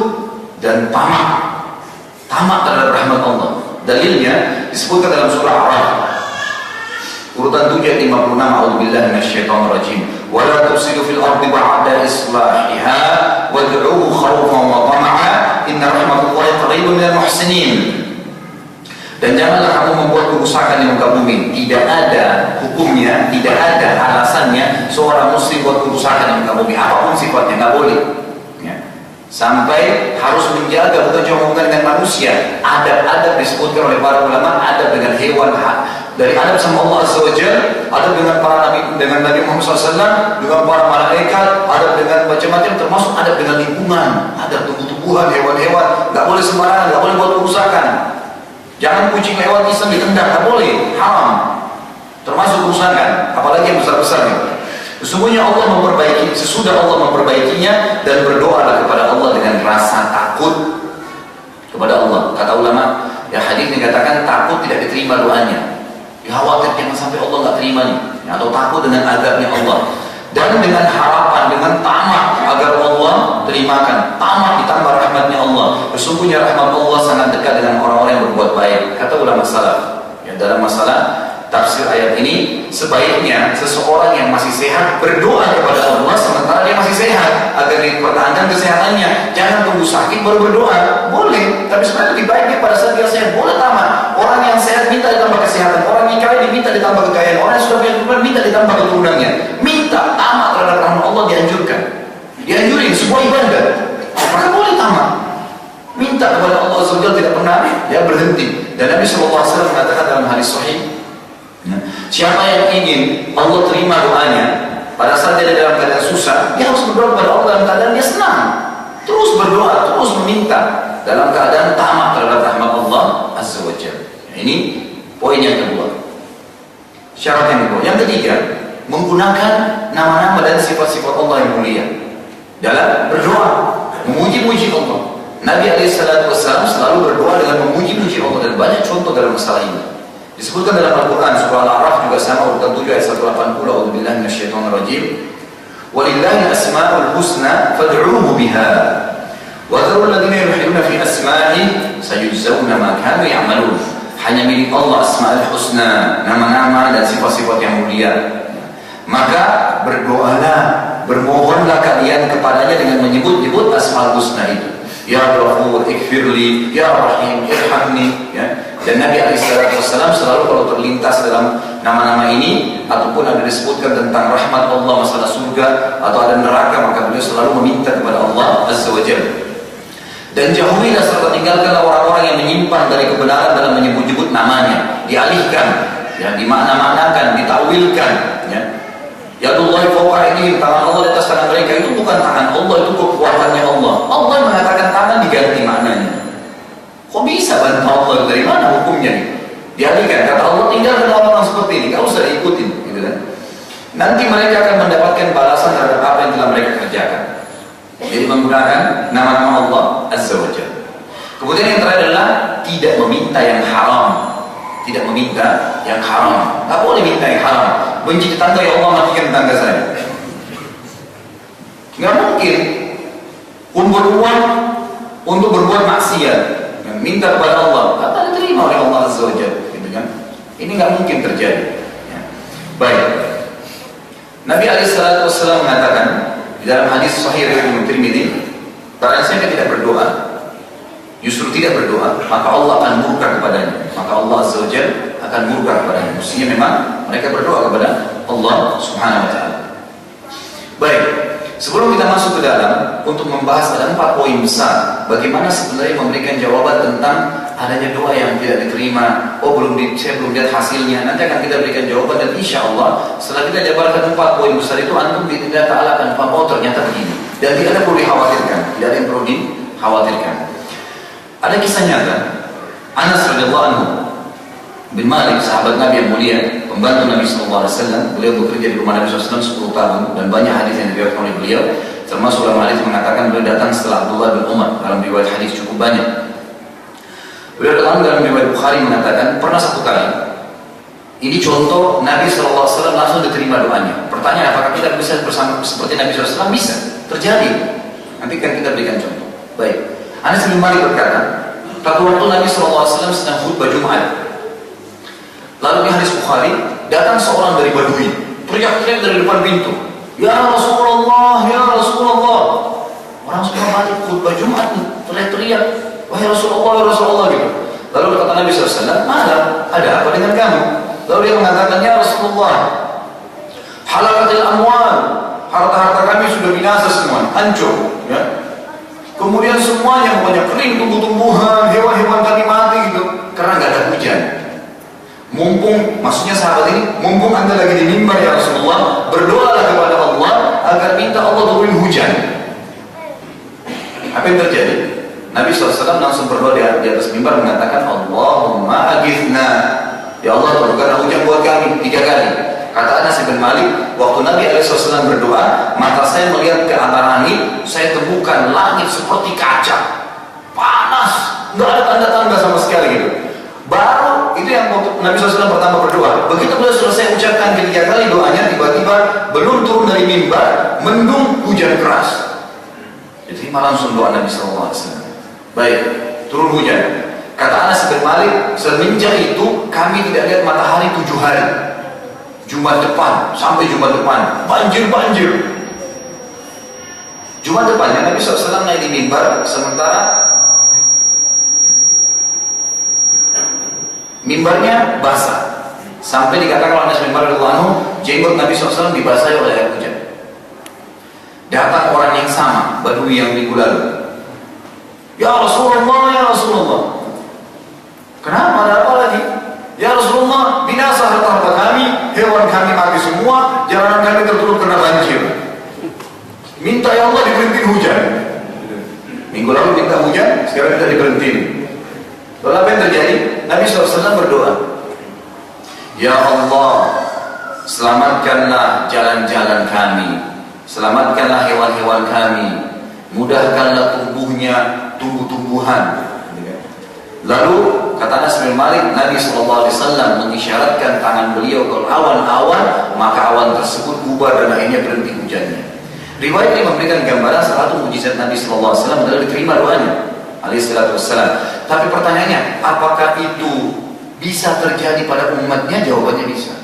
dan tamak terhadap rahmat Allah. Dalilnya disebutkan dalam surah Al-A'raf urutan 7 ayat 56, a'udzubillahi minasyaitonir rajim. Wa la tufsidu fil ardi ba'da islahiha wad'uhu khaufan wa tama'a inna rahmatallahi qaribun minal muhsinin. Dan janganlah kamu membuat kerusakan di muka bumi. Tidak ada hukumnya, tidak ada alasannya seorang muslim buat kerusakan di muka bumi, apapun sifatnya, nggak boleh. Sampai harus menjaga, bukan cuma hubungan dengan manusia, adab-adab disebutkan oleh para ulama, adab dengan hewan, dari adab sama Allah Azza wa Jalla, adab dengan para nabi, dengan Nabi Muhammad SAW, dengan para malaikat, adab dengan macam-macam, termasuk adab dengan lingkungan, adab tumbuh-tumbuhan, hewan-hewan, nggak boleh sembarangan, nggak boleh buat kerusakan. Jangan kucing lewat iseng ditendang, nggak boleh, haram, termasuk kerusakan, apalagi yang besar-besarnya. Sesungguhnya Allah memperbaiki, sesudah Allah memperbaikinya, dan berdoalah kepada Allah dengan rasa takut kepada Allah. Kata ulama, ya hadis dikatakan takut tidak diterima doanya. Khawatir jangan sampai Allah nggak terima nih, atau takut dengan azabnya Allah. Dan dengan harapan, dengan tamak agar Allah terimakan. Tamak ditambah rahmatnya Allah. Sesungguhnya rahmat Allah sangat dekat dengan orang-orang yang berbuat baik. Kata ulama salaf, ya dalam masalah tafsir ayat ini, sebaiknya seseorang yang masih sehat berdoa kepada Allah sementara dia masih sehat agar agar dipertahankan kesehatannya. Jangan tunggu sakit baru berdoa. Boleh, tapi sebenarnya lebih baik dia pada saat dia sehat. Boleh tamat. Orang yang sehat minta ditambah kesehatan, orang yang kaya diminta ditambah kekayaan, orang yang sudah punya keturunan minta ditambah keturunannya. Minta tamat terhadap rahmat Allah dianjurkan. Dianjurin semua ibadah. Maka boleh tamat. Minta kepada Allah Azza wa Jalla, tidak pernah ya berhenti. Dan Nabi SAW mengatakan dalam hadis sahih, siapa yang ingin Allah terima doanya pada saat dia dalam keadaan susah, dia harus berdoa kepada Allah dalam keadaan dia senang. Terus berdoa, terus meminta dalam keadaan tamak terhadap rahmat Allah Azza wa Jalla. Ini poin yang kedua. Syarat yang kedua. Yang ketiga, menggunakan nama-nama dan sifat-sifat Allah yang mulia dalam berdoa, memuji-muji Allah. Nabi SAW selalu berdoa dengan memuji-muji Allah, dan banyak contoh dalam masalah ini. Disebutkan dalam Al-Quran surah Al-A'raf juga sama, urutan 7 ayat 180. A'udzubillahi minasyaitonir rajim. Walillahi asma'ul husna fad'uuhu biha. Wa dharul ladzina yulhiduna fi asma'ihi sayujzauna ma kanu ya'malun. Hanya milik Allah asma'ul husna, nama-nama dan sifat-sifat yang mulia. Maka berdoalah, bermohonlah kalian kepadanya dengan menyebut-nyebut asma'ul husna itu. Ya Ghafur, Ighfirli, Ya Rahim, Irhamni, ya. Dan Nabi SAW selalu kalau terlintas dalam nama-nama ini ataupun ada disebutkan tentang rahmat Allah, masalah surga atau ada neraka, maka beliau selalu meminta kepada Allah Azza wa Jalla. Dan jauhilah serta tinggalkanlah orang-orang yang menyimpan dari kebenaran dalam menyebut-nyebut namanya, dialihkan, ya, dimakna-maknakan, ditakwilkan, ya. Yadullahi fawqa aydihim, tangan Allah di atas tangan mereka. Itu bukan tangan Allah, itu kekuatannya Allah. Allah mengatakan tangan diganti maknanya. Kok bisa bantu Allah? Dari mana hukumnya nih? Dialihkan. Kata Allah, tinggalkan orang-orang seperti ini, gak usah diikutin, gitu kan? Nanti mereka akan mendapatkan balasan terhadap apa yang telah mereka kerjakan. Jadi menggunakan nama-nama Allah Azza wa Jalla. Kemudian yang terakhir adalah tidak meminta yang haram. Tidak meminta yang haram. Tak boleh minta yang haram. Benci tetangga, ya Allah matikan tetangga saya. Nggak mungkin. Kumpul uang untuk berbuat maksiat, minta kepada Allah, tak diterima oleh Allah Azza wa Jalla, gitu kan? Ini nggak mungkin terjadi. Ya. Baik. Nabi SAW mengatakan di dalam hadis sahih riwayat Imam Tirmidzi, barang siapa tidak berdoa, justru tidak berdoa, maka Allah akan murka kepadanya. Maka Allah Azza wa Jalla akan murka kepadanya. Mestinya memang mereka berdoa kepada Allah Subhanahu wa Ta'ala. Baik, sebelum kita masuk ke dalam untuk membahas ada 4 poin besar bagaimana sebenarnya memberikan jawaban tentang adanya doa yang tidak diterima. Saya belum lihat hasilnya. Nanti akan kita berikan jawaban, dan insya Allah setelah kita jabarkan 4 poin besar itu, antum tidak ta'ala akan paham, oh ternyata begini. Dan tidak ada perlu dikhawatirkan, tidak ada yang perlu dikhawatirkan. Ada kisah nyata Anas radhiyallahu anhu bin Malik, sahabat Nabi yang mulia, pembantu Nabi SAW. Beliau bekerja di rumah Nabi SAW 10 tahun, dan banyak hadis yang diriwayatkan oleh beliau. Termasuk dalam hadis mengatakan beliau datang setelah Abdullah bin Umar. Dalam riwayat hadis cukup banyak. Beliau dalam riwayat Bukhari mengatakan pernah satu kali. Ini contoh Nabi SAW langsung diterima doanya. Pertanyaan, apakah kita bisa bersama seperti Nabi SAW? Bisa, terjadi. Nanti kan kita berikan contoh. Baik. Anas bin Malik berkata, satu waktu Nabi SAW sedang khutbah Jumat. Lalu di hadis Bukhari, datang seorang dari Badui, teriak-teriak dari depan pintu, Ya Rasulullah, Ya Rasulullah. Orang semua balik khutbah Jumat, teriak-teriak, Wahai Rasulullah, Ya Rasulullah, gitu. Lalu kata Nabi SAW, ada apa dengan kamu? Lalu dia mengatakan, Ya Rasulullah, halakatil amwal, harta-harta kami sudah binasa semua, hancur, ya. Kemudian semuanya pokoknya kering, tumbuh-tumbuhan, hewan-hewan tadi mati gitu, karena nggak ada hujan. Mumpung, maksudnya sahabat ini, mumpung anda lagi di mimbar ya Rasulullah, berdoalah kepada Allah agar minta Allah turunin hujan. Apa yang terjadi? Nabi SAW langsung berdoa di atas mimbar mengatakan, Allahumma aghithna, ya Allah turunkanlah hujan buat kami 3 kali. Kata Anas bin Malik, waktu Nabi SAW berdoa, mata saya melihat ke arah langit, saya temukan langit seperti kaca, panas, nggak ada tanda-tanda sama sekali gitu. Baru itu yang waktu Nabi SAW pertama berdoa. Begitu beliau selesai ucapkan 3 kali doanya, tiba-tiba belum turun dari mimbar, mendung hujan keras. Diterima langsung doa Nabi SAW. Baik, turun hujan. Kata Anas bin Malik, semenjak itu kami tidak lihat matahari 7 hari. Jumat depan sampai Jumat depan banjir. Jumat Jumat depannya Nabi SAW naik di mimbar, sementara mimbarnya basah. Sampai dikatakan oleh mimbar radhiyallahu jenggot Nabi SAW dibasahi oleh air hujan. Datang orang yang sama, Badui yang minggu lalu. Ya Rasulullah, ya Rasulullah. Kenapa? Ada apa lagi? Ya Rasulullah, binasa harta kami, hewan kami mati semua, jalanan kami tertutup kena banjir. Minta ya Allah diberhentiin hujan. Minggu lalu minta hujan, sekarang minta diberhentiin. Lalu apa yang terjadi? Nabi SAW berdoa, ya Allah, selamatkanlah jalan-jalan kami, selamatkanlah hewan-hewan kami, mudahkanlah tumbuh-tumbuhan. Lalu kata Anas bin Malik, Nabi SAW mengisyaratkan tangan beliau ke awan-awan, maka awan tersebut bubar dan akhirnya berhenti hujannya. Riwayat ini memberikan gambaran salah satu mukjizat Nabi SAW adalah diterima doanya alaihissalam. Tapi pertanyaannya, apakah itu bisa terjadi pada umatnya? Jawabannya bisa.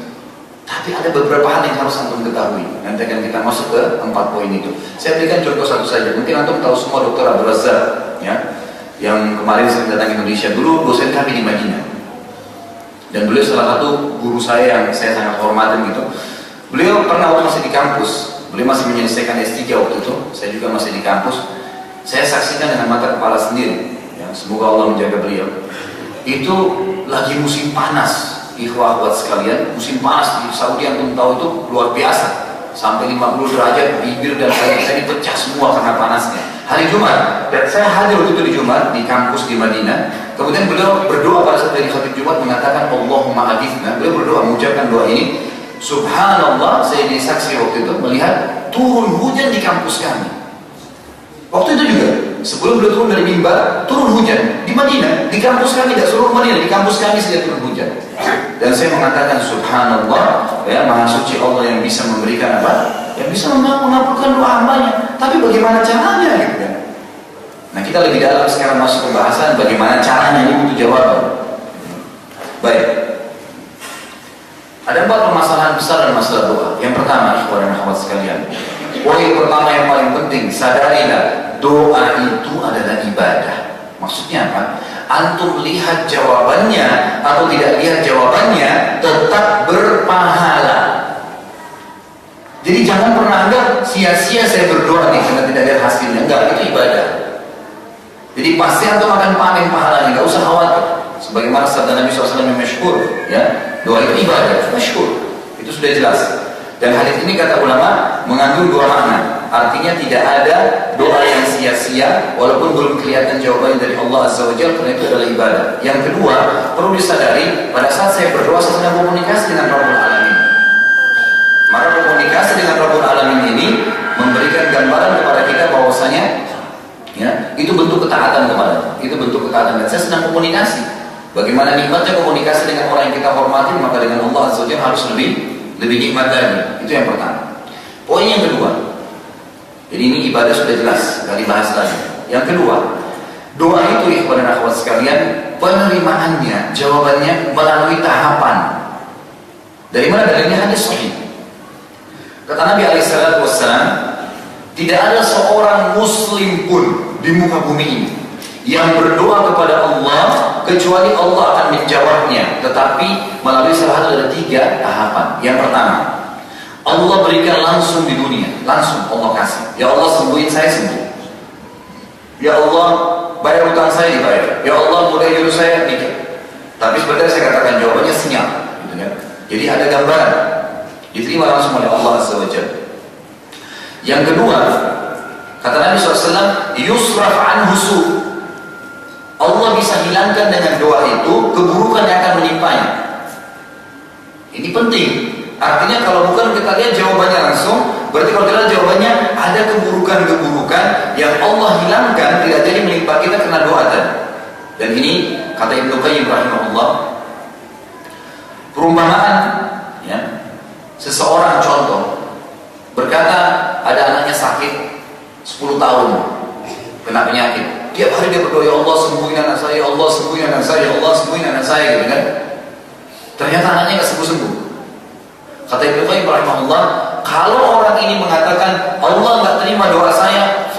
Tapi ada beberapa hal yang harus antum ketahui. Nanti akan kita masuk ke 4 poin itu. Saya berikan contoh satu saja. Mungkin antum tahu semua Dr. Abdul Razak, ya, yang kemarin sering datang ke Indonesia. Dulu dosen kami di Madinah, dan beliau salah satu guru saya yang saya sangat hormati gitu. Beliau pernah waktu masih di kampus, beliau masih menyelesaikan S3 waktu itu, saya juga masih di kampus. Saya saksikan dengan mata kepala sendiri, ya, semoga Allah menjaga beliau. Itu lagi musim panas, ikhwah-ikhwat sekalian, musim panas di Saudi yang belum tahu itu luar biasa, sampai 50 derajat, bibir dan saya pecah semua karena panasnya. Hari Jumat, dan saya hadir waktu itu di Jumat di kampus di Madinah. Kemudian beliau berdoa pada saat dari khatib Jumat mengatakan Allahumma adifna. Beliau berdoa mengucapkan doa ini. Subhanallah, saya disaksi waktu itu melihat turun hujan di kampus kami. Waktu itu juga sebelum beliau turun dari mimbar, turun hujan di Madinah, di kampus kami, tidak seluruh Madinah, di kampus kami saja turun hujan. Dan saya mengatakan Subhanallah, ya, Maha Suci Allah yang bisa memberikan apa? Yang bisa mengabulkan doa hambanya. Tapi bagaimana caranya, gitu kan? Nah, kita lebih dalam sekarang masuk pembahasan bagaimana caranya, ini butuh jawaban. Baik. Ada 4 permasalahan besar dalam masalah doa. Yang pertama, ikhwan dan akhwat sekalian, poin pertama yang paling penting, sadarilah doa itu adalah ibadah. Maksudnya apa? Antum lihat jawabannya atau tidak lihat jawabannya, tetap berpahala. Jadi jangan pernah anggap sia-sia saya berdoa nih karena tidak lihat hasilnya. Enggak, itu ibadah. Jadi pasti antum akan panen pahalanya, nggak usah khawatir. Sebagaimana sabda Nabi SAW yang masyhur, ya, doa itu ibadah, masyhur. Itu sudah jelas. Dan hadis ini kata ulama mengandung 2 makna. Artinya tidak ada doa yang sia-sia walaupun belum kelihatan jawabannya dari Allah Azza wa Jalla, karena itu adalah ibadah. Yang kedua, perlu disadari pada saat saya berdoa saya sedang komunikasi dengan Rabbul Alamin. Maka komunikasi dengan Rabbul Alamin ini memberikan gambaran kepada kita bahwasanya, ya, itu bentuk ketaatan kepada, itu bentuk ketaatan. Dan saya sedang komunikasi. Bagaimana nikmatnya komunikasi dengan orang yang kita hormati, maka dengan Allah Azza wa Jalla harus lebih nikmat lagi. Itu yang pertama. Poin yang kedua, jadi ini ibadah sudah jelas, gak dibahas lagi. Yang kedua, doa itu ikhwan dan akhwat sekalian, penerimaannya, jawabannya melalui tahapan. Dari mana dalilnya? Hadis sahih. Kata Nabi SAW, tidak ada seorang muslim pun di muka bumi ini yang berdoa kepada Allah kecuali Allah akan menjawabnya, tetapi melalui salah satu dari 3 tahapan. Yang pertama, Allah berikan langsung di dunia, langsung Allah kasih. Ya Allah, sembuhin saya, sembuh. Ya Allah, bayar utang saya, dibayar. Ya Allah, mudah hidup saya, dikit. Tapi sebenarnya saya katakan jawabannya senyap, gitu kan? Jadi ada gambaran, diterima langsung oleh Allah Azza wa Jalla. Yang kedua, kata Nabi SAW, yusraf anhu su'. Allah bisa hilangkan dengan doa itu keburukan yang akan menimpanya. Ini penting. Artinya kalau bukan kita lihat jawabannya langsung, berarti kalau kita lihat jawabannya ada keburukan-keburukan yang Allah hilangkan, tidak jadi menimpa kita karena doa tadi. Dan ini kata Ibnu Qayyim rahimahullah, perumpamaan, ya, seseorang contoh berkata ada anaknya sakit 10 tahun kena penyakit. Tiap hari dia berdoa, ya Allah sembuhin anak saya, ya Allah sembuhin anak saya, ya Allah sembuhin anak saya, gitu kan? Ternyata anaknya nggak sembuh-sembuh. Kata Ibnu Qayyim rahimahullah, kalau orang ini mengatakan Allah nggak terima doa saya,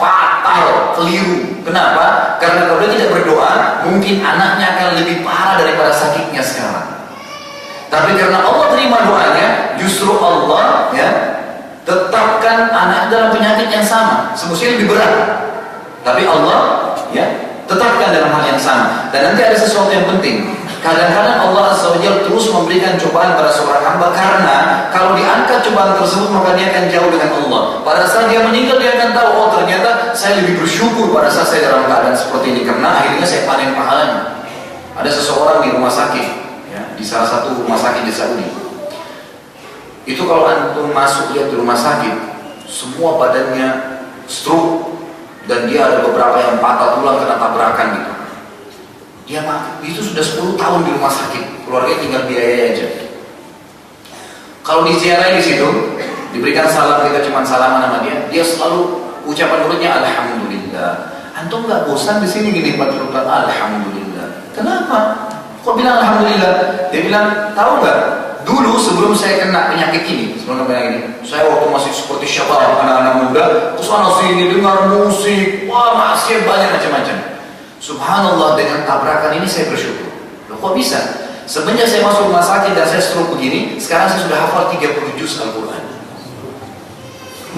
mungkin anaknya akan lebih parah daripada sakitnya sekarang. Tapi karena Allah terima doanya, justru Allah ya tetapkan anak dalam penyakit yang sama, semestinya lebih berat. Tapi Allah ya tetapkan dalam hal yang sama. Dan nanti ada sesuatu yang penting. Kadang-kadang Allah Azza wa Jalla terus memberikan cobaan pada seorang hamba, karena kalau diangkat cobaan tersebut maka dia akan jauh dengan Allah. Pada saat dia meninggal dia akan tahu, oh ternyata saya lebih bersyukur pada saat saya dalam keadaan seperti ini, karena akhirnya saya panen pahalanya. Ada seseorang di rumah sakit ya, di salah satu rumah sakit di Saudi. Itu kalau antum masuk lihat di rumah sakit, semua badannya stroke dan dia ada beberapa yang patah tulang karena tabrakan gitu. Dia mati, itu sudah 10 tahun di rumah sakit, keluarga tinggal biaya aja. Kalau diziarahi di situ, diberikan salam, kita cuma salaman sama dia, dia selalu ucapan mulutnya alhamdulillah. Antum nggak bosan di sini gini betul-betul alhamdulillah. Kenapa? Kok bilang alhamdulillah? Dia bilang, tahu nggak? Dulu sebelum saya kena penyakit ini, saya waktu masih seperti syabab, anak-anak muda, terus anak sini dengar musik, wah maksiat banyak macam-macam. Subhanallah, dengan tabrakan ini saya bersyukur. Loh, kok bisa? Semenjak saya masuk rumah sakit dan saya stroke begini, sekarang saya sudah hafal 30 juz Al-Quran.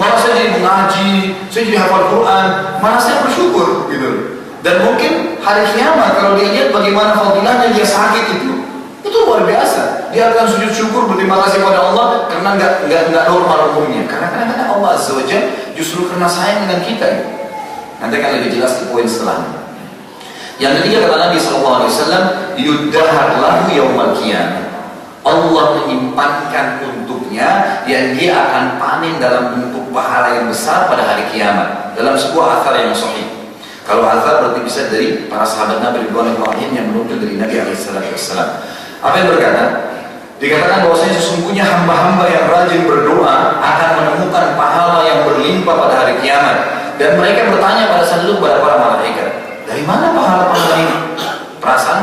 Malah saya jadi mengaji, saya jadi hafal Quran, malah saya bersyukur gitu. Dan mungkin hari kiamat kalau dia lihat bagaimana fadilahnya dia sakit itu luar biasa. Dia akan sujud syukur berterima kasih kepada Allah karena nggak normal umumnya. Karena kadang-kadang Allah Azza wa Jalla justru karena sayang dengan kita. Nanti akan lebih jelas di poin setelahnya. Yang ketiga kata Nabi SAW, yuddahar lahu yaumal qiyamah. Allah menyimpankan untuknya yang dia akan panen dalam bentuk pahala yang besar pada hari kiamat. Dalam sebuah athar yang sahih. Kalau athar berarti bisa dari para sahabat Nabi Ridwanul Alaihim yang menukil dari Nabi SAW. Apa yang berkata? Dikatakan bahwasanya sesungguhnya hamba-hamba yang rajin berdoa akan menemukan pahala yang berlimpah pada hari kiamat. Dan mereka bertanya pada saat itu kepada para malaikat, dari mana pahala-pahala ini? Perasaan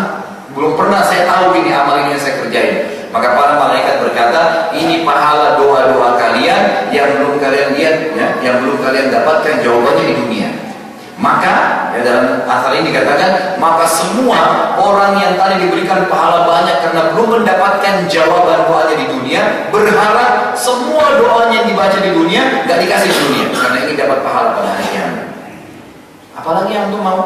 belum pernah saya tahu ini amal ini yang saya kerjain. Maka para malaikat berkata, ini pahala doa-doa kalian yang belum kalian lihat, ya, yang belum kalian dapatkan jawabannya di dunia. Maka ya, dalam asal ini dikatakan, maka semua orang yang tadi diberikan pahala banyak karena belum mendapatkan jawaban doanya di dunia, berharap semua doanya yang dibaca di dunia gak dikasih di dunia, karena ini dapat pahala pada hari kiamat. Apalagi yang tuh mau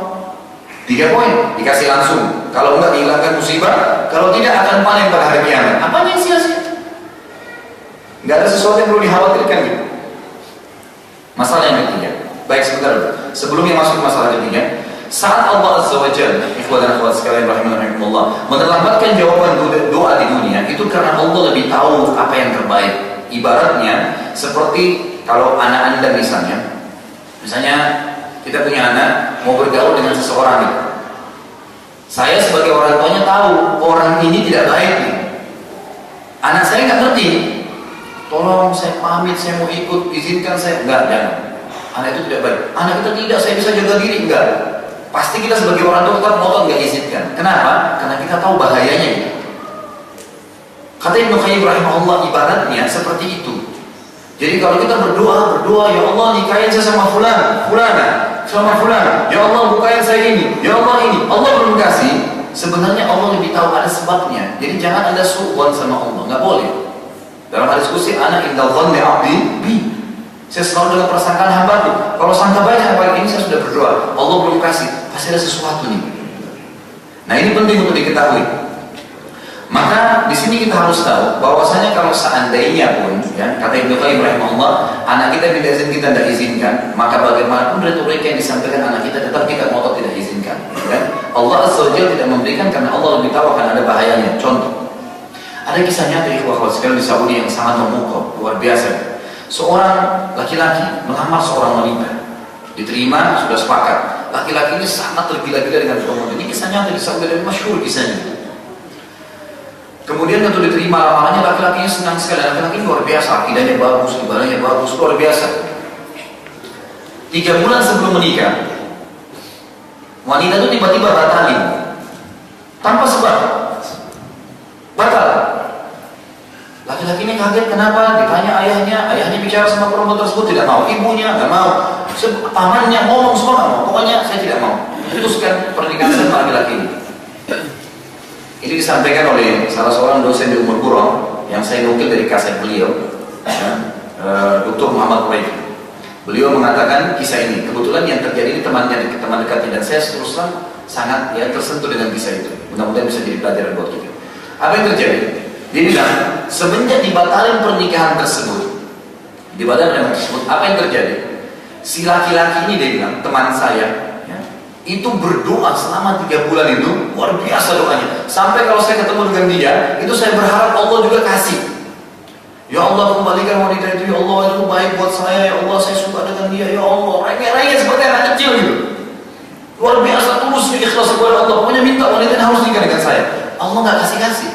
3 poin dikasih langsung, kalau enggak dihilangkan musibah, kalau tidak akan panen pada hari kiamat. Apanya yang sia-sia? Enggak ada sesuatu yang perlu dikhawatirkan gitu. Masalah yang ketiga. Baik, sebentar dulu. Sebelumnya masuk masalah ketiga, saat Allah Azza wa Jalla, ikhwan dan akhwat sekalian rahimakumullah, menerlambatkan jawaban doa di dunia, itu karena Allah lebih tahu apa yang terbaik. Ibaratnya seperti kalau anak Anda misalnya kita punya anak mau bergaul dengan seseorang gitu. Saya sebagai orang tuanya tahu orang ini tidak baik nih. Anak saya nggak ngerti. Tolong saya pamit, saya mau ikut, izinkan saya. Enggak, jangan. Anak itu tidak baik. Anak kita tidak, saya bisa jaga diri. Enggak. Pasti kita sebagai orang tua tetap ngotot nggak izinkan. Kenapa? Karena kita tahu bahayanya gitu. Kata Ibnu Qayyim rahimahullah, ibaratnya seperti itu. Jadi kalau kita berdoa, ya Allah nikahin saya sama fulana, ya Allah bukain saya ini, ya Allah ini. Allah belum kasih, sebenarnya Allah lebih tahu ada sebabnya. Jadi jangan Anda suudzon sama Allah, nggak boleh. Dalam hadis qudsi, ana indal dhanni 'abdi bi. Saya selalu dengan persangkaan hambaku. Kalau sangka baik yang pagi ini saya sudah berdoa, Allah belum kasih, pasti ada sesuatu nih. Nah ini penting untuk diketahui. Maka di sini kita harus tahu bahwasanya kalau seandainya pun, ya, kata Ibnu Qayyim rahimahullah, anak kita tidak izin, kita tidak izinkan, maka bagaimanapun retorik yang disampaikan anak kita tetap kita ngotot tidak izinkan. Ya? Allah Azza wa Jalla tidak memberikan karena Allah lebih tahu akan ada bahayanya. Contoh, ada kisah nyata ikhwah sekalian di Saudi yang sangat memukau, luar biasa. Seorang laki-laki melamar seorang wanita, diterima, sudah sepakat. Laki-laki ini sangat tergila-gila dengan perempuan. Ini kisah nyata di Saudi dan masyhur kisahnya. Kemudian waktu diterima lamarannya, laki-lakinya senang sekali. Laki-laki luar biasa, akidahnya bagus, ibadahnya bagus, luar biasa. 3 bulan sebelum menikah, wanita itu tiba-tiba batalin tanpa sebab, batal. Laki-laki ini kaget, kenapa? Ditanya ayahnya bicara sama perempuan tersebut, tidak mau. Ibunya nggak mau, pamannya ngomong semua nggak mau. Pokoknya saya tidak mau. Putuskan pernikahan sama laki-laki ini. Ini disampaikan oleh salah seorang dosen di Ummul Qura yang saya nukil dari kaset beliau, Dr. Muhammad Quraisy. Beliau mengatakan kisah ini. Kebetulan yang terjadi ini teman dekatnya, dan saya terus terang sangat tersentuh dengan kisah itu. Mudah-mudahan bisa jadi pelajaran buat kita. Apa yang terjadi? Dia bilang, semenjak dibatalkan pernikahan tersebut, apa yang terjadi? Si laki-laki ini, dia bilang, teman saya, itu berdoa selama 3 bulan itu, luar biasa doanya. Sampai kalau saya ketemu dengan dia, itu saya berharap Allah juga kasih. Ya Allah, kembalikan wanita itu, ya Allah, itu baik buat saya, ya Allah, saya suka dengan dia, ya Allah. Rengek-rengek seperti anak kecil gitu. Luar biasa tulus ikhlas kepada Allah. Pokoknya minta wanita yang harus nikah dengan saya. Allah nggak kasih-kasih.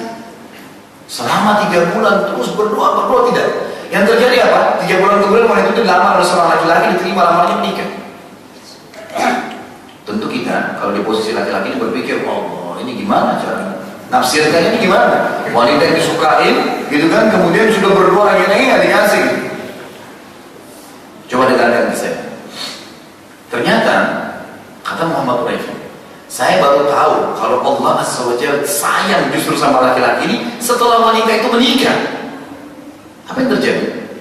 Selama 3 bulan terus berdoa tidak. Yang terjadi apa? 3 bulan kemudian wanita itu dilamar oleh seorang laki-laki, diterima lamarnya, menikah. Tentu kita kalau di posisi laki-laki ini berpikir, Allah, ini gimana caranya? Nafsirkannya ini gimana? Wanita yang disukain, gitu kan? Kemudian sudah berdoa lagi nggak dikasih. Coba dengarkan ke saya. Ternyata kata Muhammad Quraisy, saya baru tahu kalau Allah Azza wa Jalla sayang justru sama laki-laki ini setelah wanita itu menikah. Apa yang terjadi?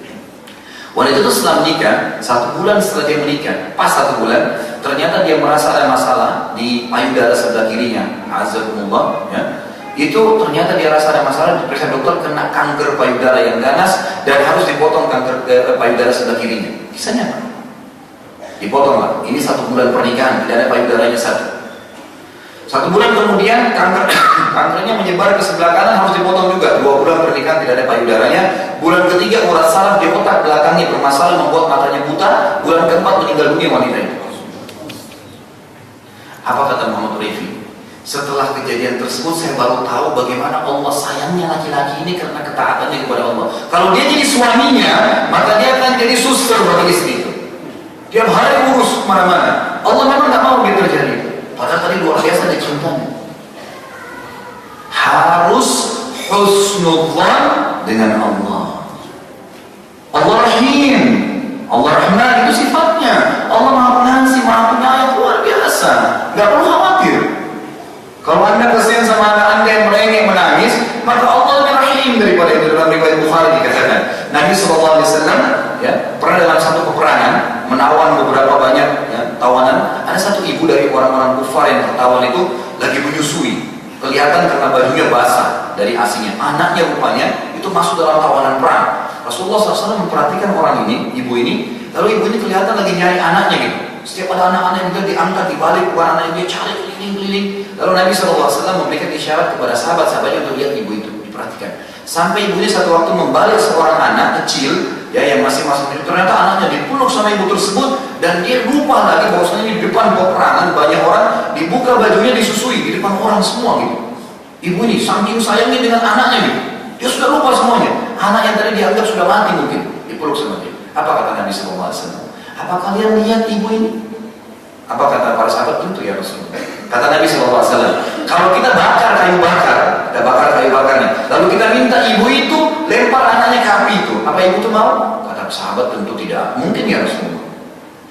Wanita itu setelah menikah, 1 bulan setelah dia menikah, pas 1 bulan, ternyata dia merasa ada masalah di payudara sebelah kirinya. Azakumullah, ya. Itu ternyata dia rasa ada masalah, diperiksa dokter, kena kanker payudara yang ganas dan harus dipotong kanker payudara sebelah kirinya. Kisahnya apa? Dipotonglah. Ini 1 bulan pernikahan, tidak ada payudaranya 1 bulan kemudian kankernya menyebar ke sebelah kanan, harus dipotong juga. 2 bulan pernikahan tidak ada payudaranya. Bulan ketiga urat saraf di otak belakangnya bermasalah, membuat matanya buta. Bulan keempat meninggal dunia wanita itu. Apa kata Muhammad Quraisy? Setelah kejadian tersebut saya baru tahu bagaimana Allah sayangnya laki-laki ini karena ketaatannya kepada Allah. Kalau dia jadi suaminya, maka dia akan jadi suster bagi istri itu. Tiap hari urus kemana-mana. Allah memang tidak mau dia terjadi. Padahal tadi luar biasa dia cintanya. Harus husnudzan dengan Allah. Allah Rahim, Allah Rahman, itu sifatnya. Allah Maha Pengasih, Maha Penyayang, luar biasa. Gak perlu khawatir. Kalau anda kasihan sama anak anda yang merengek menangis, maka Allah lebih rahim daripada itu. Dalam riwayat Bukhari dikatakan, Nabi SAW pernah dalam satu peperangan menawan beberapa banyak tawanan. Ada satu ibu dari orang-orang kufar yang tertawan itu lagi menyusui. Kelihatan karena bajunya basah dari asinya. Anaknya rupanya itu masuk dalam tawanan perang. Rasulullah SAW memperhatikan orang ini, ibu ini. Lalu ibu ini kelihatan lagi nyari anaknya gitu. Setiap ada anak-anak yang diangkat, dibalik bukan anaknya, dia cari keliling-keliling. Lalu Nabi SAW memberikan isyarat kepada sahabat-sahabatnya untuk lihat ibu itu, diperhatikan. Sampai ibunya satu waktu membalik seorang anak kecil, yang masih itu. Ternyata anaknya dipeluk sama ibu tersebut, dan dia lupa lagi bahwasanya di depan peperangan banyak orang, dibuka bajunya, disusui di depan orang semua gitu. Ibu ini saking sayangnya dengan anaknya gitu, dia sudah lupa semuanya. Anak yang tadi dianggap sudah mati mungkin, dipeluk sama dia. Apa kata Nabi SAW? Apa kalian lihat ibu ini? Apa kata para sahabat? Tentu ya Rasulullah. Kata Nabi SAW, kalau kita bakar kayu bakarnya, lalu kita minta ibu itu lempar anaknya ke api itu, apa ibu itu mau? Kata sahabat, tentu tidak. Mungkin ya Rasulullah.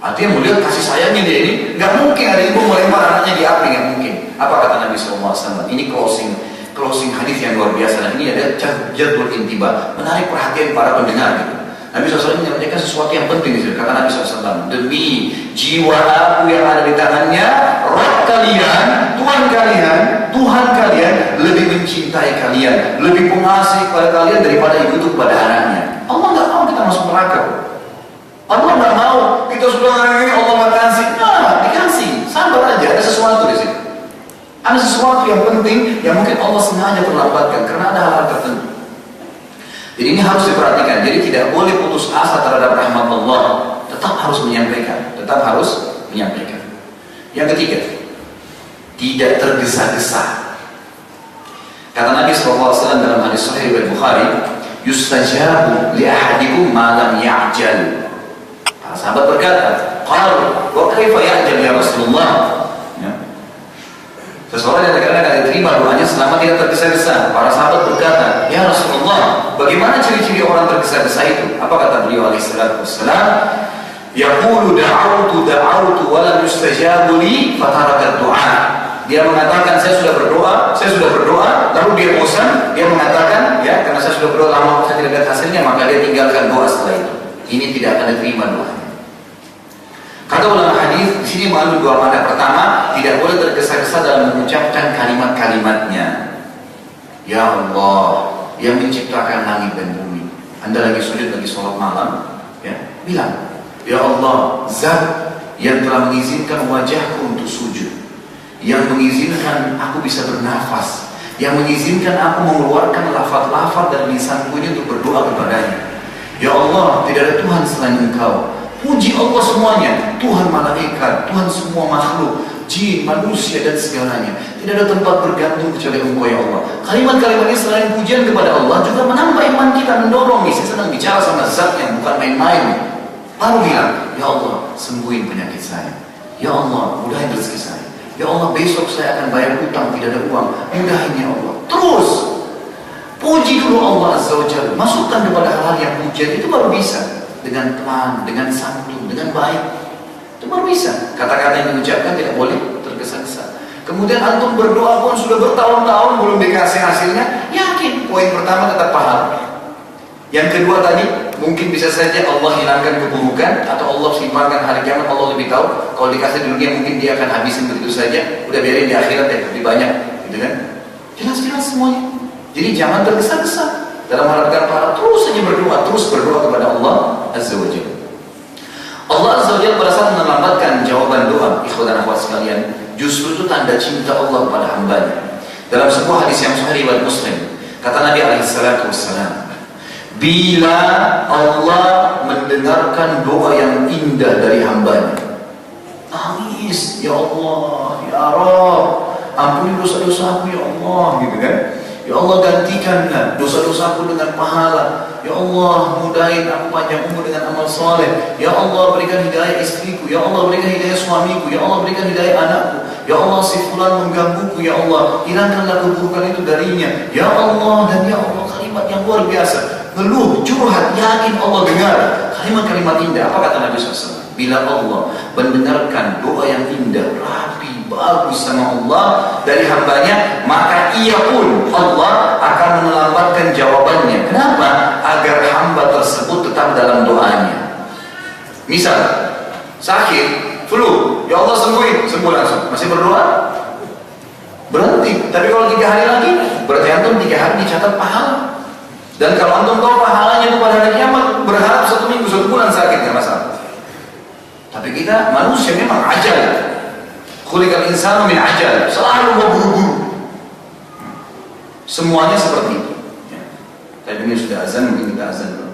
Artinya melihat kasih sayangnya dia ini, nggak mungkin ada ibu melempar anaknya di api, nggak mungkin. Apa kata Nabi SAW? Ini closing hadis yang luar biasa, dan ini ada jadwal intiba, menarik perhatian para pendengar gitu. Nabi SAW menyampaikan sesuatu yang penting di sini. Kata Nabi SAW, demi jiwa aku yang ada di tangannya, Rabb kalian, Tuhan kalian lebih mencintai kalian, lebih pengasih kepada kalian daripada ibu itu kepada anaknya. Allah nggak mau kita masuk neraka. Allah nggak mau kita sudah ini Allah nggak kasih. Nah, dikasih. Sabar aja. Ada sesuatu di sini. Ada sesuatu yang penting yang mungkin Allah sengaja terlambatkan karena ada hal-hal tertentu. Jadi ini harus diperhatikan. Jadi tidak boleh putus asa terhadap rahmat Allah. Tetap harus menyampaikan. Yang ketiga, tidak tergesa-gesa. Kata Nabi SAW dalam hadis Sahih Bukhari, yustajabu li ahadikum ma lam ya'jal. Para sahabat berkata, qalu wa kaifa ya'jal ya Rasulullah? Seseorang yang terkadang akan diterima doanya selama tidak tergesa-gesa. Para sahabat berkata, ya Rasulullah, bagaimana ciri-ciri orang tergesa-gesa itu? Apa kata beliau alaihissalatu wassalam? Yaqulu da'autu wa lam yustajabu li fataraka du'a. dia mengatakan saya sudah berdoa, lalu dia bosan, dia mengatakan ya karena saya sudah berdoa lama saya tidak lihat hasilnya, maka dia tinggalkan doa setelah itu. Ini tidak akan diterima doanya. Kata ulama hadis di sini mengandung dua makna. Pertama, tidak boleh tergesa-gesa dalam mengucapkan kalimat-kalimatnya. Ya Allah yang menciptakan langit dan bumi. Anda lagi sujud, lagi sholat malam, ya, bilang, ya Allah, Zat yang telah mengizinkan wajahku untuk sujud, yang mengizinkan aku bisa bernafas, yang mengizinkan aku mengeluarkan lafaz-lafaz dari lisanku ini untuk berdoa kepadanya. Ya Allah, tidak ada Tuhan selain Engkau. Puji Allah semuanya, Tuhan malaikat, Tuhan semua makhluk, jin, manusia dan segalanya. Tidak ada tempat bergantung kecuali Engkau ya Allah. Kalimat-kalimat ini selain pujian kepada Allah juga menambah iman kita, mendorong. Saya sedang bicara sama Zat yang bukan main-main. Lalu bilang, ya Allah, sembuhin penyakit saya. Ya Allah, mudahin rezeki saya. Ya Allah, besok saya akan bayar hutang, tidak ada uang. Mudahin ya Allah. Terus puji dulu Allah Azza wa Jalla. Masukkan kepada hal-hal yang pujian itu baru bisa. Dengan pelan, dengan santun, dengan baik. Itu baru bisa. Kata-kata yang diucapkan tidak boleh tergesa-gesa. Kemudian antum berdoa pun sudah bertahun-tahun belum dikasih hasilnya, yakin. Poin pertama tetap paham. Yang kedua tadi, mungkin bisa saja Allah hilangkan keburukan atau Allah simpankan hari kiamat, Allah lebih tahu. Kalau dikasih di dunia mungkin dia akan habisin begitu saja. Udah biarin di akhirat deh, lebih banyak, gitu kan? Jelas-jelas semuanya. Jadi jangan tergesa-gesa. Dalam mengharapkan pahala, terus saja berdoa, terus berdoa kepada Allah Azza wa Jalla. Allah Azza wa Jalla pada saat melambatkan jawaban doa, ikhwan dan akhwat sekalian, justru itu tanda cinta Allah kepada hambanya. Dalam sebuah hadis yang sahih riwayat Muslim, kata Nabi alaihissalatu wassalam, bila Allah mendengarkan doa yang indah dari hambanya, nangis, ya Allah, ya Rabb, ampuni dosa-dosaku ya Allah, gitu kan? Ya Allah, gantikanlah dosa-dosaku dengan pahala. Ya Allah, mudahin aku panjang umur dengan amal soleh. Ya Allah, berikan hidayah istriku. Ya Allah, berikan hidayah suamiku. Ya Allah, berikan hidayah anakku. Ya Allah, si fulan menggangguku. Ya Allah, hilangkanlah keburukan itu darinya. Ya Allah, dan ya Allah, kalimat yang luar biasa. Ngeluh, curhat, yakin Allah dengar. Kalimat-kalimat indah. Apa kata Nabi SAW? Bila Allah mendengarkan doa yang indah, rapi, bagus sama Allah dari hambanya, maka ia pun Allah akan melambatkan jawabannya. Kenapa? Agar hamba tersebut tetap dalam doanya. Misal sakit, flu, ya Allah sembuhin, sembuh langsung. Masih berdoa? Berhenti. Tapi kalau 3 hari lagi, berarti antum 3 hari dicatat pahala. Dan kalau antum tahu pahalanya itu pada hari kiamat, berharap 1 minggu, 1 bulan sakit, nggak masalah. Tapi kita manusia memang ajal. Khuliqal insanu min ajal, selalu mau buru-buru. Semuanya seperti itu. Ya. Tadi ini sudah azan, mungkin kita azan dulu.